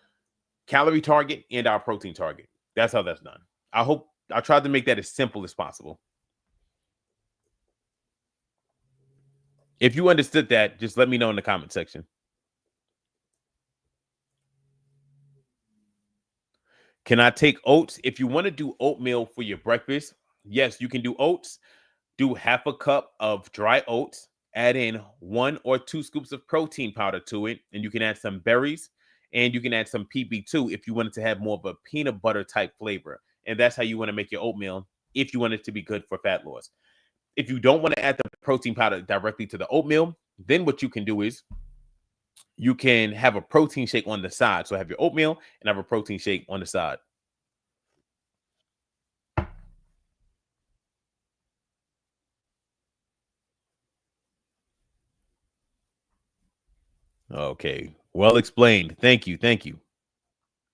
calorie target and our protein target. That's how that's done. I tried to make that as simple as possible. If you understood that, just let me know in the comment section. Can I take oats? If you want to do oatmeal for your breakfast, yes, you can do oats. Do half a cup of dry oats. Add in 1 or 2 scoops of protein powder to it, and you can add some berries, and you can add some PB2 if you wanted to have more of a peanut butter type flavor. And that's how you want to make your oatmeal if you want it to be good for fat loss. If you don't want to add the protein powder directly to the oatmeal, then what you can do is you can have a protein shake on the side. So have your oatmeal and have a protein shake on the side. Okay. Well explained. Thank you. Thank you.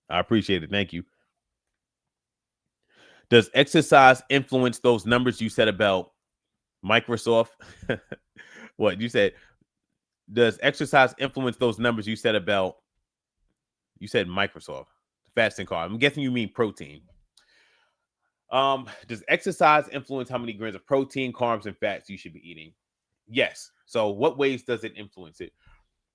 I appreciate it. Thank you. Does exercise influence those numbers you said about Microsoft? What you said? Does exercise influence those numbers you said about? You said Microsoft, fasting carb. I'm guessing you mean protein. Does exercise influence how many grams of protein, carbs, and fats you should be eating? Yes. So what ways does it influence it?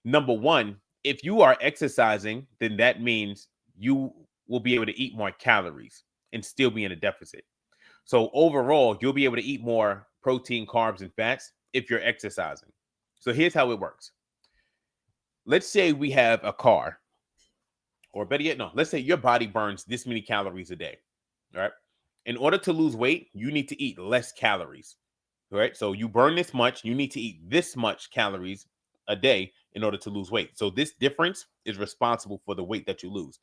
Number one, if you are exercising, then that means you will be able to eat more calories and still be in a deficit. So overall, you'll be able to eat more protein, carbs, and fats if you're exercising. So here's how it works. Let's say we have a car, or better yet, no, let's say your body burns this many calories a day. All right. In order to lose weight, you need to eat less calories. All right. So you burn this much, you need to eat this much calories a day in order to lose weight. So this difference is responsible for the weight that you lose.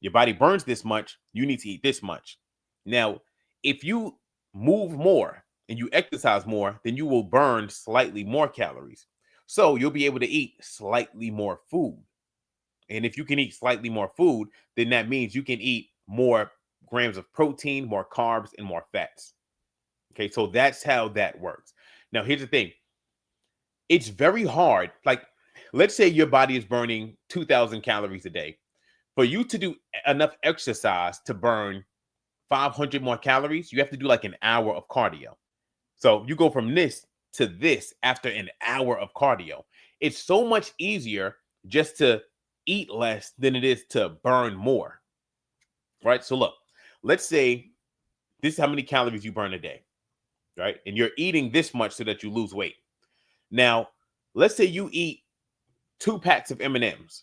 Your body burns this much, you need to eat this much. Now, if you move more and you exercise more, then you will burn slightly more calories. So you'll be able to eat slightly more food. And if you can eat slightly more food, then that means you can eat more grams of protein, more carbs, and more fats. Okay, so that's how that works. Now, here's the thing. It's very hard. Like, let's say your body is burning 2,000 calories a day. For you to do enough exercise to burn 500 more calories, you have to do like an hour of cardio. So you go from this to this after an hour of cardio. It's so much easier just to eat less than it is to burn more. Right? So look, let's say this is how many calories you burn a day, right? And you're eating this much so that you lose weight. Now, let's say you eat 2 packs of M&Ms.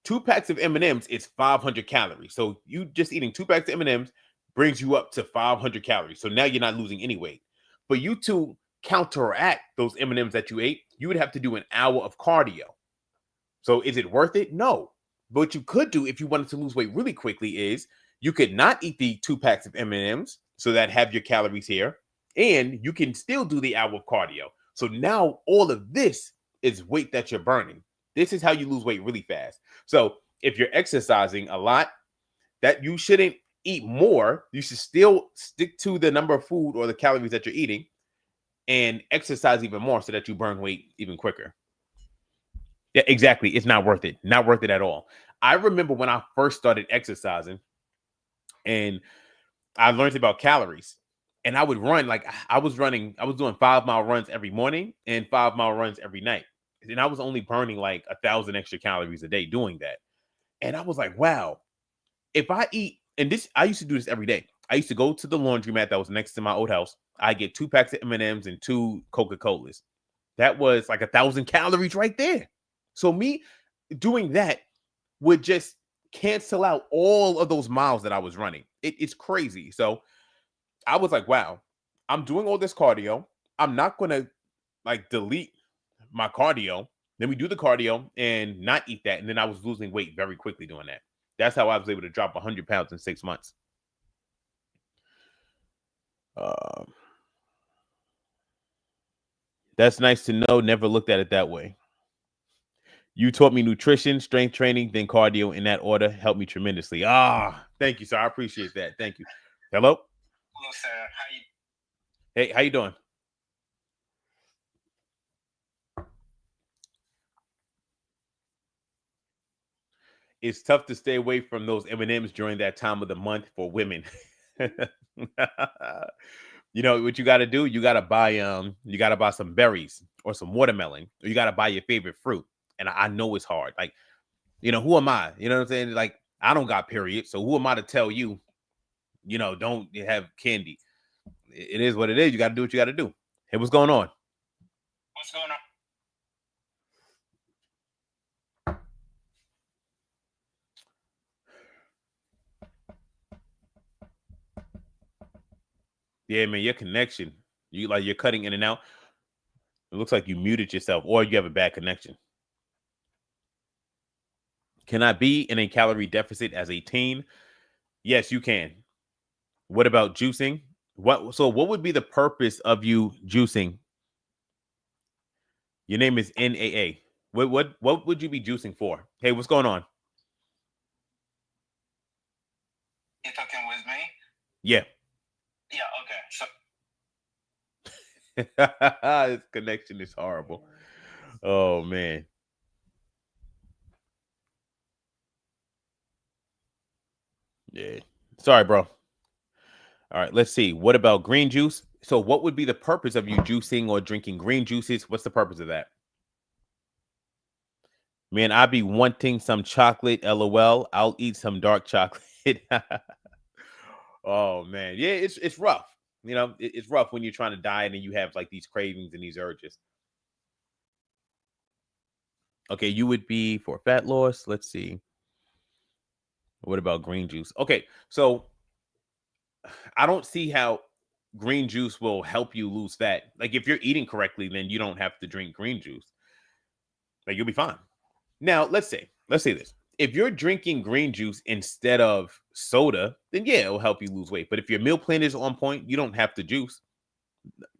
2 packs of M&Ms is 500 calories. So you just eating 2 packs of M&Ms brings you up to 500 calories. So now you're not losing any weight. For you to counteract those M&Ms that you ate, you would have to do an hour of cardio. So is it worth it? No. But what you could do if you wanted to lose weight really quickly is you could not eat the 2 packs of M&Ms so that have your calories here, and you can still do the hour of cardio. So now all of this is weight that you're burning. This is how you lose weight really fast. So if you're exercising a lot, that you shouldn't eat more. You should still stick to the number of food or the calories that you're eating and exercise even more so that you burn weight even quicker. Yeah, exactly. It's not worth it. Not worth it at all. I remember when I first started exercising and I learned about calories. And I would run like I was doing 5 mile runs every morning and 5 mile runs every night. And I was only burning like 1,000 extra calories a day doing that. And I was like, wow, if I eat, and this, I used to do this every day. I used to go to the laundromat that was next to my old house. I get 2 packs of M&Ms and 2 Coca-Colas. That was like 1,000 calories right there. So me doing that would just cancel out all of those miles that I was running. It's crazy. So I was like, wow, I'm doing all this cardio. I'm not going to like delete my cardio. Then we do the cardio and not eat that. And then I was losing weight very quickly doing that. That's how I was able to drop 100 pounds in 6 months. That's nice to know. Never looked at it that way. You taught me nutrition, strength training, then cardio in that order. Helped me tremendously. Thank you, sir. I appreciate that. Thank you. Hello? Hello, sir. Hey, how you doing? It's tough to stay away from those M&Ms during that time of the month for women. You know what you got to do? You got to buy some berries or some watermelon, or you got to buy your favorite fruit. And I know it's hard. Like, who am I? You know what I'm saying? Like, I don't got periods, so who am I to tell you, don't have candy? It is what it is. You got to do what you got to do. Hey, what's going on? What's going on? Yeah, man, your connection. You're cutting in and out. It looks like you muted yourself, or you have a bad connection. Can I be in a calorie deficit as a teen? Yes, you can. What about juicing? What would be the purpose of you juicing? Your name is NAA. What would you be juicing for? Hey, what's going on? You talking with me? Yeah. Yeah, okay. So This connection is horrible. Oh man. Yeah. Sorry, bro. All right, let's see. What about green juice? So what would be the purpose of you juicing or drinking green juices? What's the purpose of that? Man, I be wanting some chocolate. LOL. I'll eat some dark chocolate. it. Oh man, yeah, it's rough. You know, it's rough when you're trying to diet and you have like these cravings and these urges. Okay, you would be for fat loss. Let's see. What about green juice? Okay, so I don't see how green juice will help you lose fat. Like if you're eating correctly, then you don't have to drink green juice. Like you'll be fine. Now, let's say this. If you're drinking green juice instead of soda, then yeah, it'll help you lose weight. But if your meal plan is on point, you don't have to juice.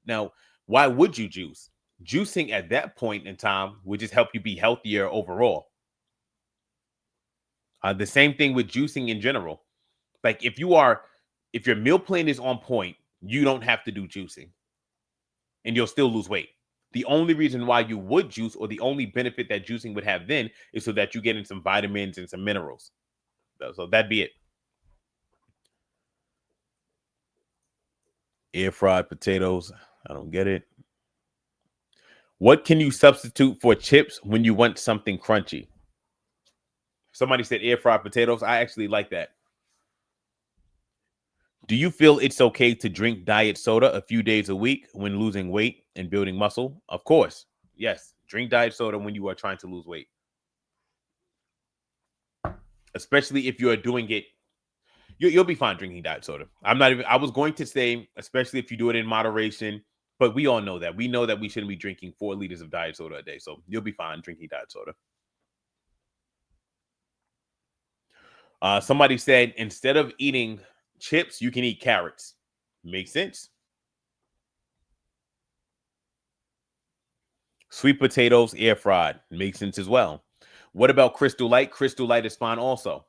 Now, why would you juice? Juicing at that point in time would just help you be healthier overall. The same thing with juicing in general. Like if your meal plan is on point, you don't have to do juicing and you'll still lose weight. The only reason why you would juice, or the only benefit that juicing would have then, is so that you get in some vitamins and some minerals. So that'd be it. Air fried potatoes. I don't get it. What can you substitute for chips when you want something crunchy? Somebody said air fried potatoes. I actually like that. Do you feel it's okay to drink diet soda a few days a week when losing weight and building muscle? Of course. Yes. Drink diet soda when you are trying to lose weight. Especially if you are doing it, you'll be fine drinking diet soda. I was going to say, especially if you do it in moderation, but we all know that. We know that we shouldn't be drinking 4 liters of diet soda a day. So you'll be fine drinking diet soda. Somebody said instead of eating chips, you can eat carrots. Makes sense. Sweet potatoes, air fried. Makes sense as well. What about Crystal Light? Crystal Light is fine also.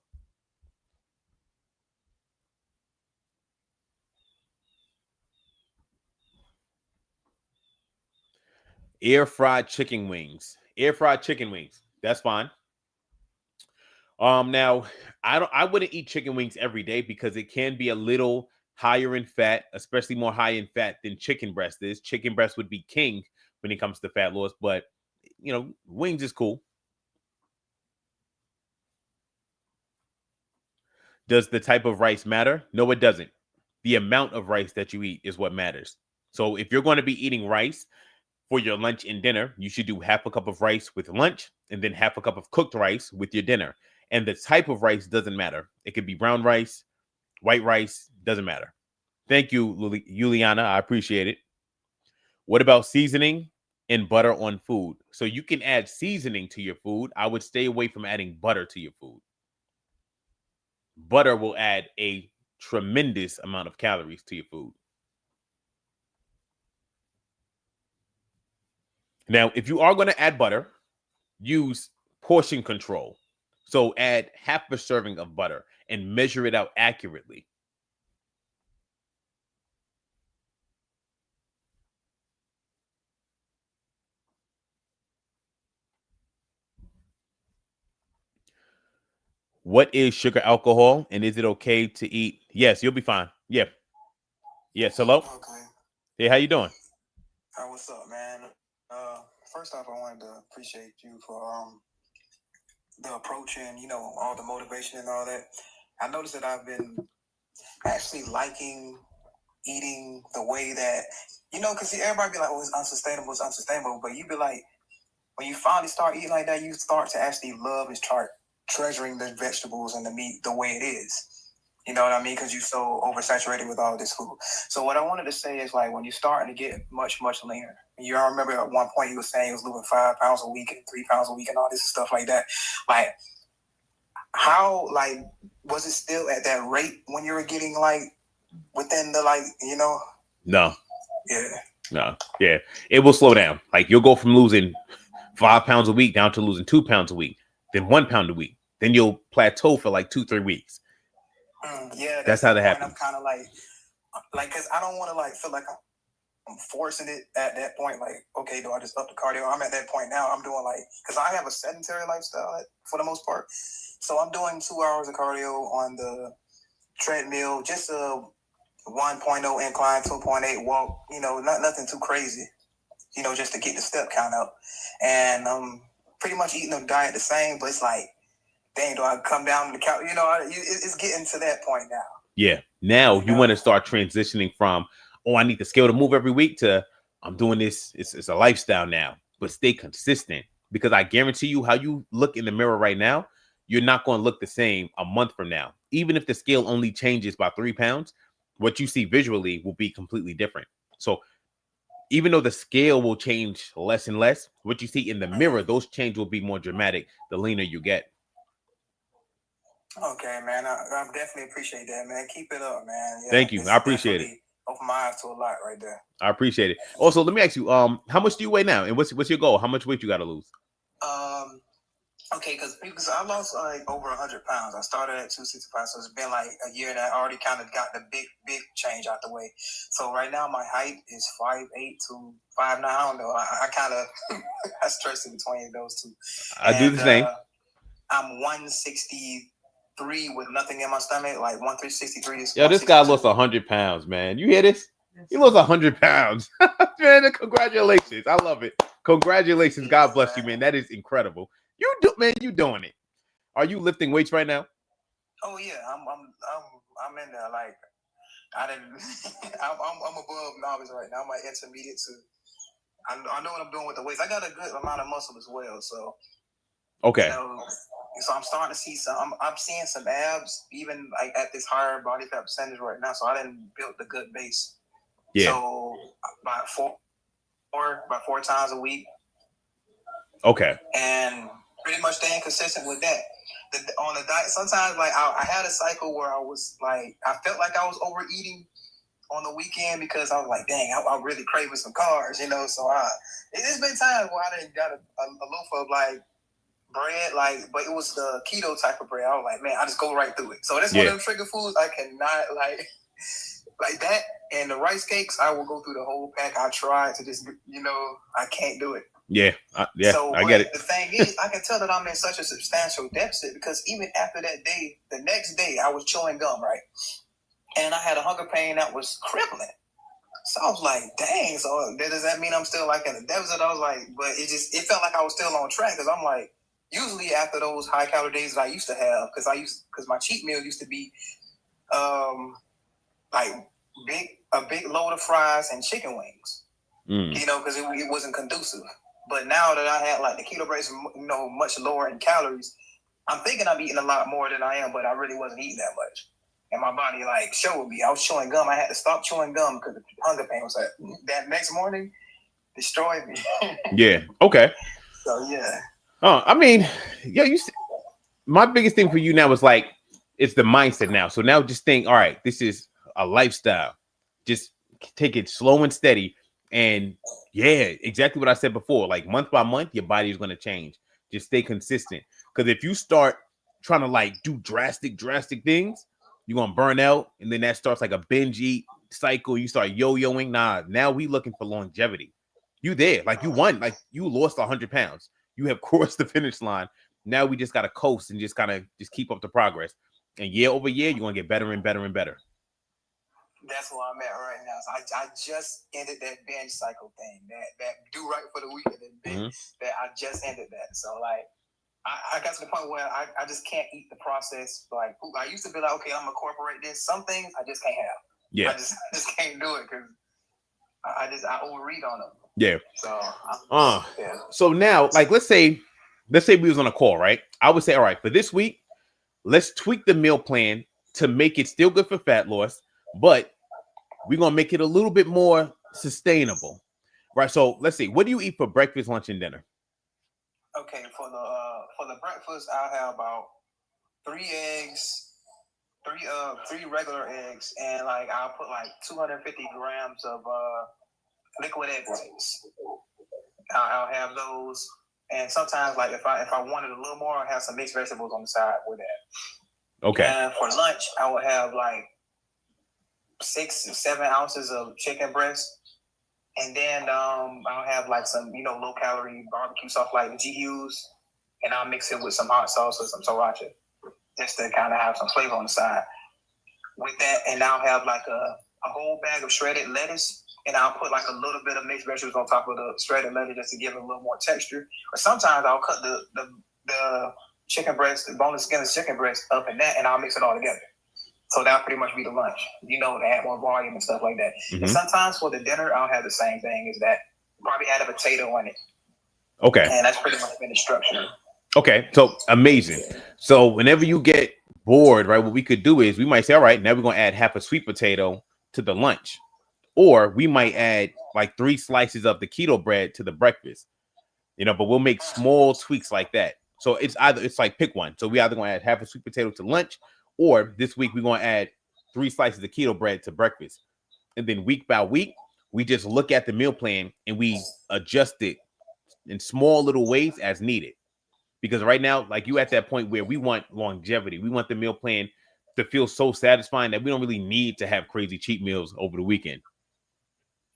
Air fried chicken wings. Air fried chicken wings. That's fine. Now I wouldn't eat chicken wings every day because it can be a little higher in fat, especially more high in fat than chicken breast is. Chicken breast would be king when it comes to fat loss, but you know, wings is cool. Does the type of rice matter? No, it doesn't. The amount of rice that you eat is what matters. So if you're going to be eating rice for your lunch and dinner, you should do half a cup of rice with lunch and then half a cup of cooked rice with your dinner. And the type of rice doesn't matter. It could be brown rice, white rice, doesn't matter. Thank you, Juliana. I appreciate it. What about seasoning and butter on food? So you can add seasoning to your food. I would stay away from adding butter to your food. Butter will add a tremendous amount of calories to your food. Now, if you are going to add butter, use portion control. So add half a serving of butter and measure it out accurately. What is sugar alcohol and is it okay to eat? Yes, you'll be fine. Yeah. Yes. Hello. Okay. Hey, how you doing? What's up, man? First off, I wanted to appreciate you for the approach and all the motivation and all that. I noticed that I've been actually liking eating the way that because everybody be like, "Oh, it's unsustainable," but you be like, when you finally start eating like that, you start to actually love and start treasuring the vegetables and the meat the way it is. You know what I mean? Because you're so oversaturated with all this food. So what I wanted to say is, like, when you're starting to get much, much leaner, you all remember at one point you were saying you was losing 5 pounds a week and 3 pounds a week and all this stuff like that. Like, how, like, was it still at that rate when you were getting, like, within the, like, No. Yeah. No. Yeah. It will slow down. Like, you'll go from losing 5 pounds a week down to losing 2 pounds a week, then 1 pound a week. Then you'll plateau for like 2-3 weeks. Yeah, that's how that happens. I'm kind of like, because I don't want to like feel like I'm forcing it at that point. Like, okay, do I just up the cardio? I'm at that point now. I'm doing like, because I have a sedentary lifestyle for the most part, so I'm doing 2 hours of cardio on the treadmill, just a 1.0 incline, 2.8 walk. Nothing too crazy. Just to get the step count up, and pretty much eating the diet the same, but it's like dang, do I come down the couch? You know, it's getting to that point now. Yeah. Now you Yeah. want to start transitioning from, oh, I need the scale to move every week to I'm doing this. It's a lifestyle now, but stay consistent because I guarantee you how you look in the mirror right now, you're not going to look the same a month from now. Even if the scale only changes by 3 pounds, what you see visually will be completely different. So even though the scale will change less and less, what you see in the mirror, those changes will be more dramatic the leaner you get. Okay, man. I definitely appreciate that, man. Keep it up, man. Yeah, Thank you. this I appreciate it. Open my eyes to a lot right there. I appreciate it. Also, let me ask you, how much do you weigh now? And what's your goal? How much weight you got to lose? Okay, because I lost like over 100 pounds. I started at 265, so it's been like a year and I already kind of got the big change out the way. So right now my height is 5'8" to 5'9". I don't know. I kind of I stretch in between those two. I do the same. I'm 163 with nothing in my stomach, like 163. Yo, this guy lost 100 pounds, man. You hear this? He lost 100 pounds. Man, congratulations. I love it. Congratulations. God bless you, man. That is incredible. You doing it. Are you lifting weights right now? Oh yeah, I'm in there. Like I didn't. I'm above novice right now. I'm like intermediate to. I know what I'm doing with the weights. I got a good amount of muscle as well. So okay. You know, so I'm starting to see some. I'm seeing some abs, even like at this higher body fat percentage right now. So I didn't build the good base. Yeah. So about four times a week. Okay. And pretty much staying consistent with that. On the diet, sometimes like I had a cycle where I was like, I felt like I was overeating on the weekend because I was like, dang, I'm really craving some carbs, you know. So it's been times where I didn't got a loaf of like bread, like, but it was the keto type of bread. I was like, man, I just go right through it. So that's one of them trigger foods I cannot like that. And the rice cakes, I will go through the whole pack. I tried to just, I can't do it. Yeah, So, I get it. The thing is, I can tell that I'm in such a substantial deficit because even after that day, the next day, I was chewing gum, right? And I had a hunger pain that was crippling. So I was like, dang, so does that mean I'm still like in a deficit? I was like, but it felt like I was still on track because I'm like, usually after those high calorie days that I used to have, because my cheat meal used to be like a big load of fries and chicken wings, because it wasn't conducive. But now that I had like the keto breaks, much lower in calories, I'm thinking I'm eating a lot more than I am, but I really wasn't eating that much. And my body like showed me. I was chewing gum. I had to stop chewing gum because the hunger pain was like that next morning destroyed me. Yeah. Okay. So yeah. Oh, I mean, yeah. My biggest thing for you now is like it's the mindset now. So now just think, all right, this is a lifestyle. Just take it slow and steady. And yeah, exactly what I said before. Like month by month, your body is going to change. Just stay consistent. Because if you start trying to like do drastic things, you're going to burn out. And then that starts like a binge eat cycle. You start yo-yoing. Nah, now we looking for longevity. You there. Like you won. Like you lost 100 pounds. You have crossed the finish line. Now we just got to coast and just kind of just keep up the progress. And year over year, you're going to get better and better and better. That's where I'm at right now. So I just ended that binge cycle thing. That do right for the weekend that I just ended that. So like I got to the point where I just can't eat the process. Like I used to be like, okay, I'm gonna incorporate this. Some things I just can't have. Yeah. I just can't do it because I overeat on them. Yeah. So yeah. So now, like let's say we was on a call, right? I would say, all right, for this week, let's tweak the meal plan to make it still good for fat loss, but we're gonna make it a little bit more sustainable, right? So let's see, what do you eat for breakfast, lunch, and dinner? Okay, for the breakfast, I'll have about 3 eggs, three regular eggs, and like I'll put like 250 grams of liquid egg whites. I'll have those, and sometimes like if I wanted a little more, I'll have some mixed vegetables on the side with that. Okay. And for lunch, I would have like 6 or 7 ounces of chicken breast. And then I'll have like some, low calorie barbecue sauce like the GU's, and I'll mix it with some hot sauce or some sriracha, just to kind of have some flavor on the side. With that, and I'll have like a whole bag of shredded lettuce, and I'll put like a little bit of mixed vegetables on top of the shredded lettuce just to give it a little more texture. Or sometimes I'll cut the chicken breast, boneless skinless chicken breast up in that, and I'll mix it all together. So that'll pretty much be the lunch, you know, to add more volume and stuff like that. Mhm. And sometimes for the dinner, I'll have the same thing, is that probably add a potato in it. Okay. And that's pretty much been the structure. Okay. So amazing. So whenever you get bored, right, what we could do is we might say, all right, now we're going to add half a sweet potato to the lunch. Or we might add like 3 slices of the keto bread to the breakfast, you know, but we'll make small tweaks like that. So it's like pick one. So we either going to add half a sweet potato to lunch, or this week we're going to add 3 slices of keto bread to breakfast. And then week by week, we just look at the meal plan and we adjust it in small little ways as needed. Because right now, like you at that point where we want longevity, we want the meal plan to feel so satisfying that we don't really need to have crazy cheat meals over the weekend.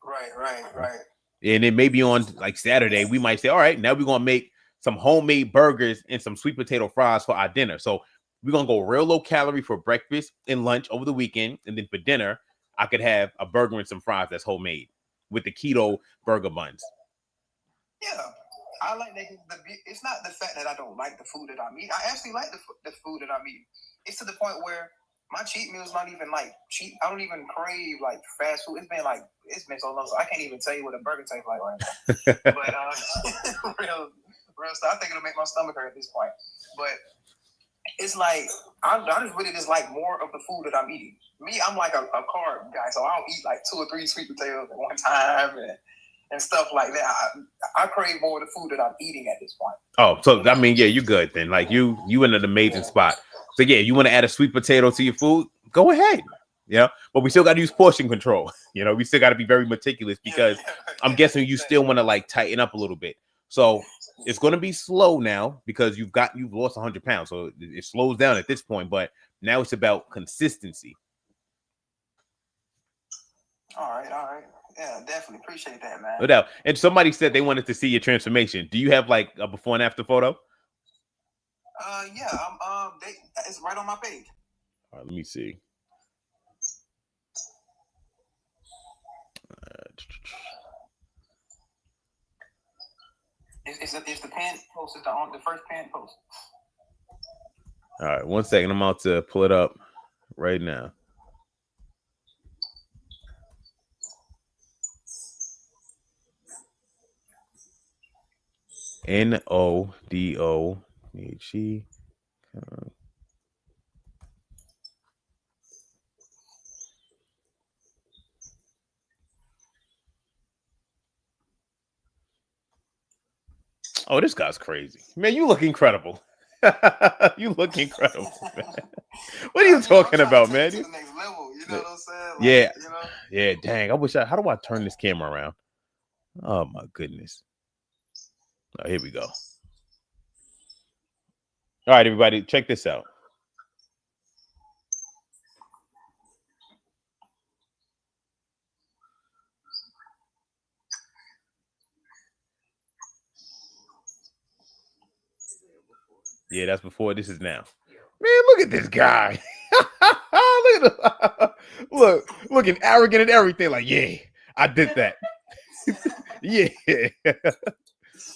Right. And then maybe on like Saturday, we might say, all right, now we're going to make some homemade burgers and some sweet potato fries for our dinner. So we're going to go real low calorie for breakfast and lunch over the weekend. And then for dinner, I could have a burger and some fries that's homemade with the keto burger buns. Yeah. I like that. It's not the fact that I don't like the food that I'm eating. I actually like the food that I'm eating. It's to the point where my cheat meal's not even like cheap. I don't even crave like fast food. It's been so long, so I can't even tell you what a burger tastes like right now. But real stuff. I think it'll make my stomach hurt at this point. But it's like I just really just like more of the food that I'm eating. Me, I'm like a carb guy, so I'll eat like 2 or 3 sweet potatoes at one time and stuff like that. I crave more of the food that I'm eating at this point. Oh, so I mean, yeah, you good then. Like you in an amazing spot. So yeah, you want to add a sweet potato to your food? Go ahead. Yeah, but we still got to use portion control. You know, we still got to be very meticulous because I'm guessing you still want to like tighten up a little bit. So it's going to be slow now because you've lost 100 pounds. So it slows down at this point, but now it's about consistency. All right. Yeah, definitely appreciate that, man. No doubt. And somebody said they wanted to see your transformation. Do you have like a before and after photo? Yeah. It's right on my page. All right, let me see. It's the pin post. It's the first pin post. All right, 1 second. I'm about to pull it up right now. NODOHE. Oh, this guy's crazy. Man, you look incredible. You look incredible, man. What are you talking about, man? To the next level, you know what I'm saying? Like, Yeah. You know? Yeah, dang. How do I turn this camera around? Oh my goodness. Oh, here we go. All right, everybody, check this out. Yeah, that's before. This is now. Man, look at this guy. Look looking arrogant and everything. Like, yeah, I did that. Yeah.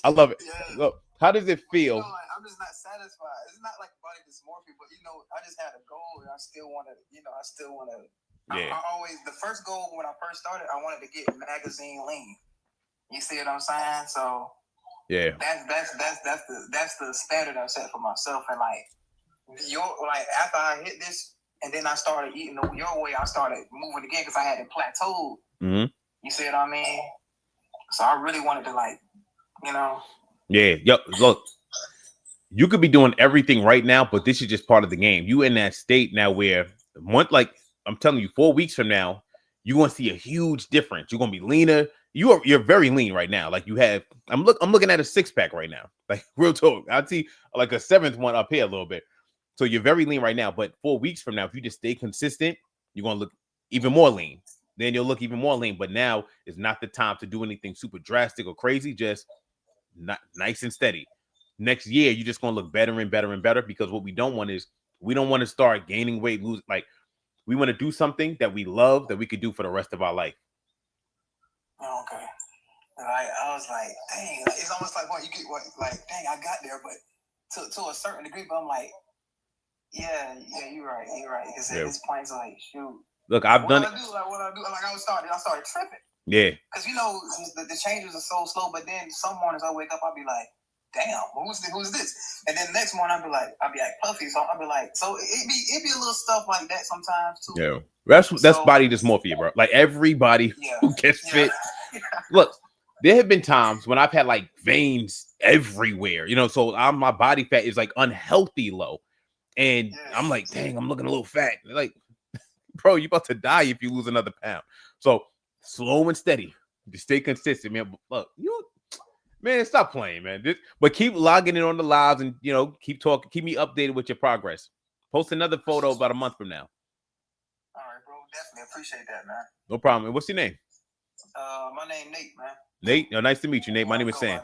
I love it. Yeah. Look, how does it feel? You know, like, I'm just not satisfied. It's not like body dysmorphia, but I just had a goal and I still want to. Yeah. I always, the first goal when I first started, I wanted to get magazine lean. You see what I'm saying? So yeah, that's the standard I set for myself. And after I hit this, and then I started eating your way, I started moving again because I had it plateaued. Mm-hmm. You see what I mean? So I really wanted to Yeah. Yep. Look, you could be doing everything right now, but this is just part of the game. You in that state now where I'm telling you, 4 weeks from now, you're gonna see a huge difference. You're gonna be leaner. You're very lean right now. Like I'm looking at a 6-pack right now. Like real talk. I see like a 7th one up here a little bit. So you're very lean right now. But 4 weeks from now, if you just stay consistent, you're gonna look even more lean. Then you'll look even more lean. But now is not the time to do anything super drastic or crazy. Just not nice and steady. Next year, you're just gonna look better and better and better because what we don't want to start gaining weight, lose. Like we want to do something that we love that we could do for the rest of our life. Okay. I was like, dang, it's almost like you get dang, I got there, but to a certain degree, but I'm like, yeah, you're right. Because at this point, it's like, shoot. Look, I've done it. What I do? Like I started tripping. Yeah. Because the changes are so slow, but then some mornings I wake up, I'll be like, damn, who's this? And then the next morning I'll be like puffy. So I'll be like, so it be a little stuff like that sometimes too. Yeah. That's body dysmorphia, bro. Like everybody who gets fit. Look, there have been times when I've had like veins everywhere, so my body fat is like unhealthy low. And I'm like, dang, I'm looking a little fat. They're like, bro, you about to die if you lose another pound. So slow and steady. Just stay consistent, man. Look, man, stop playing, man. But keep logging in on the lives and keep talking, keep me updated with your progress. Post another photo about a month from now. All right, bro. Definitely appreciate that, man. No problem. And what's your name? My name Nate, man. Nate? Oh, nice to meet you, Nate. My name is Sam.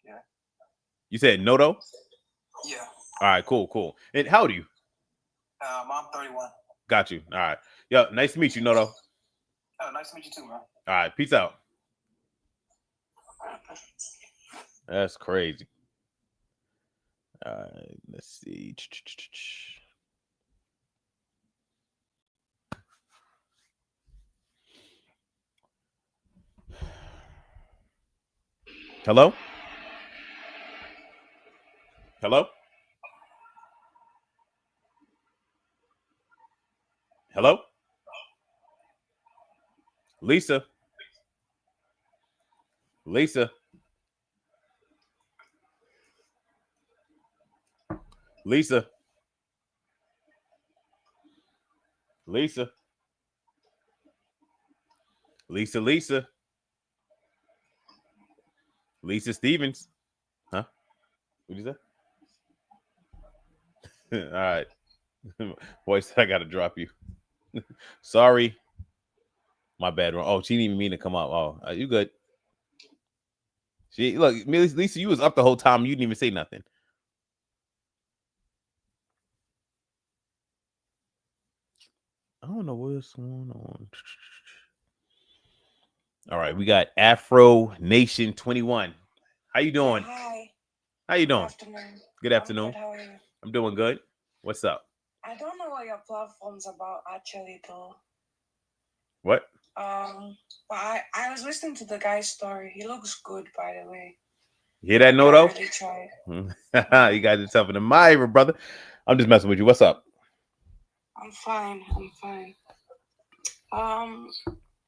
Yeah. You said Noto? Yeah. All right, cool. And how old are you? I'm 31. Got you. All right. Yo, nice to meet you, Noto. Oh, nice to meet you too, man. All right, peace out. That's crazy. All right, let's see. Hello? Hello? Hello? Lisa? Lisa? Lisa? Lisa? Lisa? Lisa? Lisa Stevens? Huh? What did you say? All right. Voice, I gotta drop you. Sorry. My bad. Oh, she didn't even mean to come out. Oh, you good? Look, Lisa, you was up the whole time. You didn't even say nothing. I don't know what's going on. All right, we got Afro Nation 21. How you doing? Hi. How you doing? Good afternoon. Good. How are you? I'm doing good. What's up? I don't know what your platform's about actually, though. What? But I was listening to the guy's story. He looks good, by the way. You hear that, Noto? Really try. You guys are tough in the mirror, brother. I'm just messing with you. What's up? I'm fine.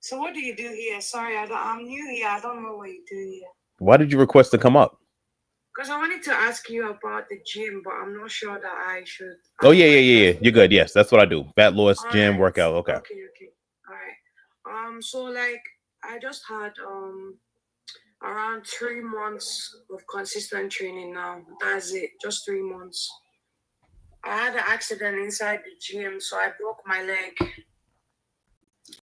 So what do you do here? Sorry, I'm new here. I don't know what you do here. Why did you request to come up? Because I wanted to ask you about the gym, but I'm not sure that I should. Oh, yeah. You're good. Yes, that's what I do. Fat loss, gym, workout. Okay. Okay. All right. So like I just had around 3 months of consistent training now. That's it. Just 3 months. I had an accident inside the gym, so I broke my leg.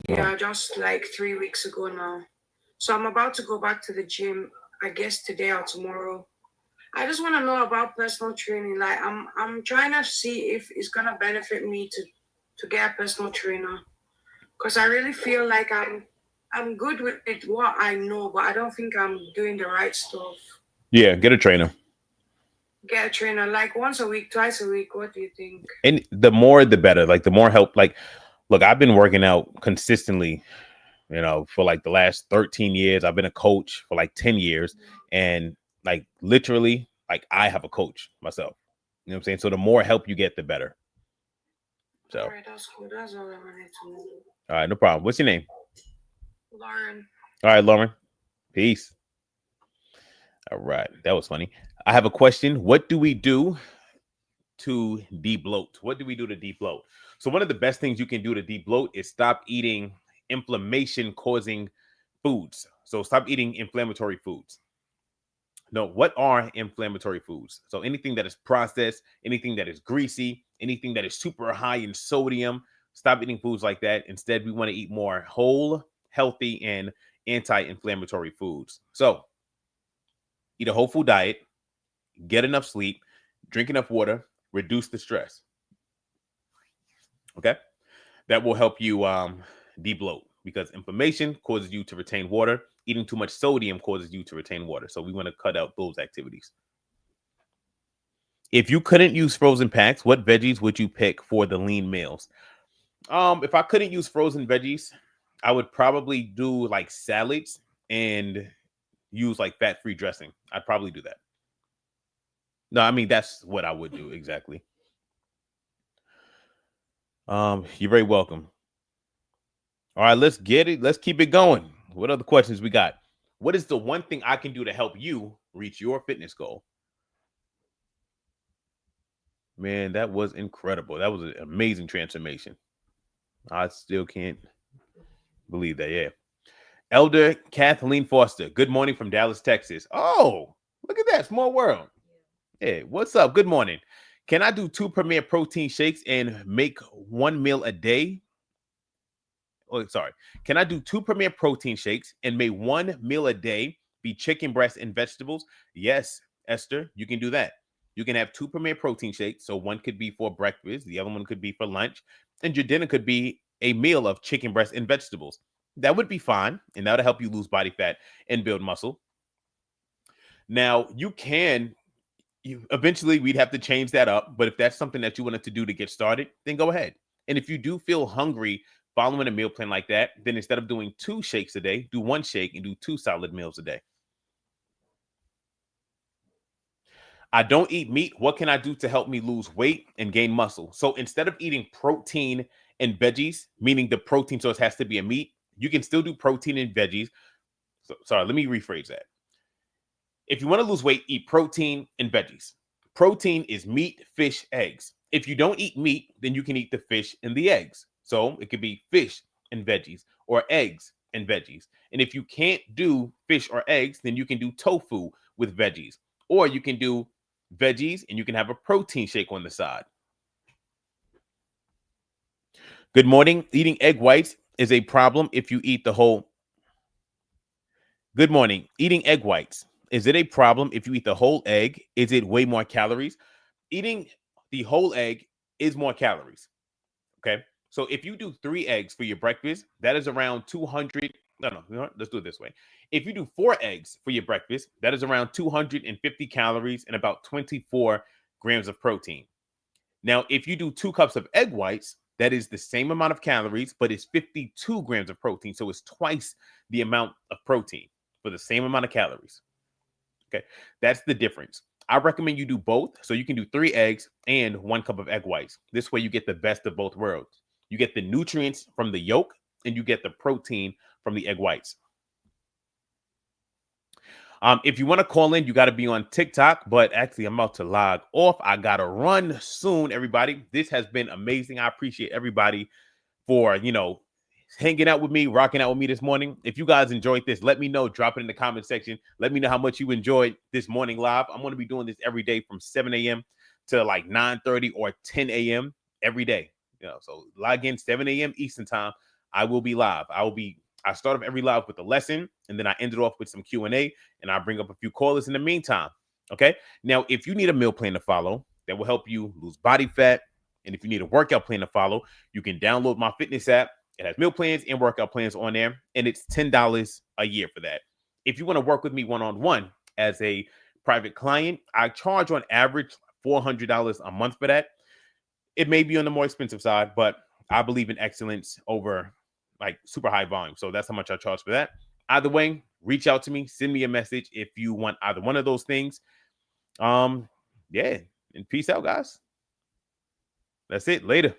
Yeah, just like 3 weeks ago now. So I'm about to go back to the gym, I guess today or tomorrow. I just want to know about personal training. Like I'm trying to see if it's gonna benefit me to get a personal trainer. Because I really feel like I'm good with what I know, but I don't think I'm doing the right stuff. Yeah, get a trainer. Get a trainer like once a week, twice a week. What do you think? And the more, the better. Like the more help. Like, look, I've been working out consistently, for like the last 13 years. I've been a coach for like 10 years. And like literally, like I have a coach myself. You know what I'm saying? So the more help you get, the better. So. All right, that's cool. That's all I wanted to know. All right, no problem. What's your name? Lauren. All right, Lauren. Peace. All right, that was funny. I have a question. What do we do to de-bloat? What do we do to de-bloat? So one of the best things you can do to de-bloat is stop eating inflammation-causing foods. So stop eating inflammatory foods. No, what are inflammatory foods? So anything that is processed, anything that is greasy, anything that is super high in sodium, stop eating foods like that. Instead, we want to eat more whole, healthy, and anti-inflammatory foods. So eat a whole food diet, get enough sleep, drink enough water, reduce the stress. Okay? That will help you de-bloat because inflammation causes you to retain water. Eating too much sodium causes you to retain water. So we want to cut out those activities. If you couldn't use frozen packs, what veggies would you pick for the lean meals? If I couldn't use frozen veggies, I would probably do like salads and use like fat-free dressing. I'd probably do that. No, I mean that's what I would do exactly. You're very welcome. All right, let's get it. Let's keep it going. What other questions we got? What is the one thing I can do to help you reach your fitness goal? Man, that was incredible. That was an amazing transformation. I still can't believe that. Yeah. Elder Kathleen Foster. Good morning from Dallas, Texas. Oh, look at that. Small world. Hey, what's up? Good morning. Can I do 2 Premier protein shakes and make 1 meal a day? Oh, sorry. Can I do 2 Premier protein shakes and make 1 meal a day be chicken breast and vegetables? Yes, Esther, you can do that. You can have 2 Premier protein shakes. So one could be for breakfast, the other one could be for lunch, and your dinner could be a meal of chicken breast and vegetables. That would be fine, and that would help you lose body fat and build muscle. Now, you eventually we'd have to change that up, but if that's something that you wanted to do to get started, then go ahead. And if you do feel hungry following a meal plan like that, then instead of doing 2 shakes a day, do 1 shake and do 2 solid meals a day. I don't eat meat. What can I do to help me lose weight and gain muscle? So instead of eating protein and veggies, meaning the protein source has to be a meat, you can still do protein and veggies. So, sorry, let me rephrase that. If you want to lose weight, eat protein and veggies. Protein is meat, fish, eggs. If you don't eat meat, then you can eat the fish and the eggs. So it could be fish and veggies or eggs and veggies. And if you can't do fish or eggs, then you can do tofu with veggies. Or you can do veggies and you can have a protein shake on the side. Good morning. Eating egg whites is a problem if you eat the whole. Good morning. Eating egg whites. Is it a problem if you eat the whole egg? Is it way more calories? Eating the whole egg is more calories. Okay. So if you do 3 eggs for your breakfast, that is around 200. No, let's do it this way. If you do 4 eggs for your breakfast, that is around 250 calories and about 24 grams of protein. Now, if you do 2 cups of egg whites, that is the same amount of calories, but it's 52 grams of protein. So it's twice the amount of protein for the same amount of calories. Okay, that's the difference. I recommend you do both. So you can do 3 eggs and 1 cup of egg whites. This way you get the best of both worlds. You get the nutrients from the yolk and you get the protein from the egg whites. If you want to call in, you got to be on TikTok, but actually I'm about to log off. I got to run soon, everybody. This has been amazing. I appreciate everybody for, hanging out with me, rocking out with me this morning. If you guys enjoyed this, let me know. Drop it in the comment section. Let me know how much you enjoyed this morning live. I'm going to be doing this every day from 7 a.m. to like 9:30 or 10 a.m. every day. So log in 7 a.m. Eastern time. I will be live. I start off every live with a lesson, and then I end it off with some Q&A, and I bring up a few callers in the meantime. Okay. Now, if you need a meal plan to follow that will help you lose body fat, and if you need a workout plan to follow, you can download my fitness app. It has meal plans and workout plans on there, and it's $10 a year for that. If you want to work with me one-on-one as a private client, I charge on average $400 a month for that. It may be on the more expensive side, but I believe in excellence over like super high volume. So that's how much I charge for that. Either way, reach out to me, send me a message if you want either one of those things. Yeah, and peace out, guys. That's it. Later.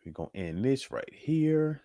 We're going to end this right here.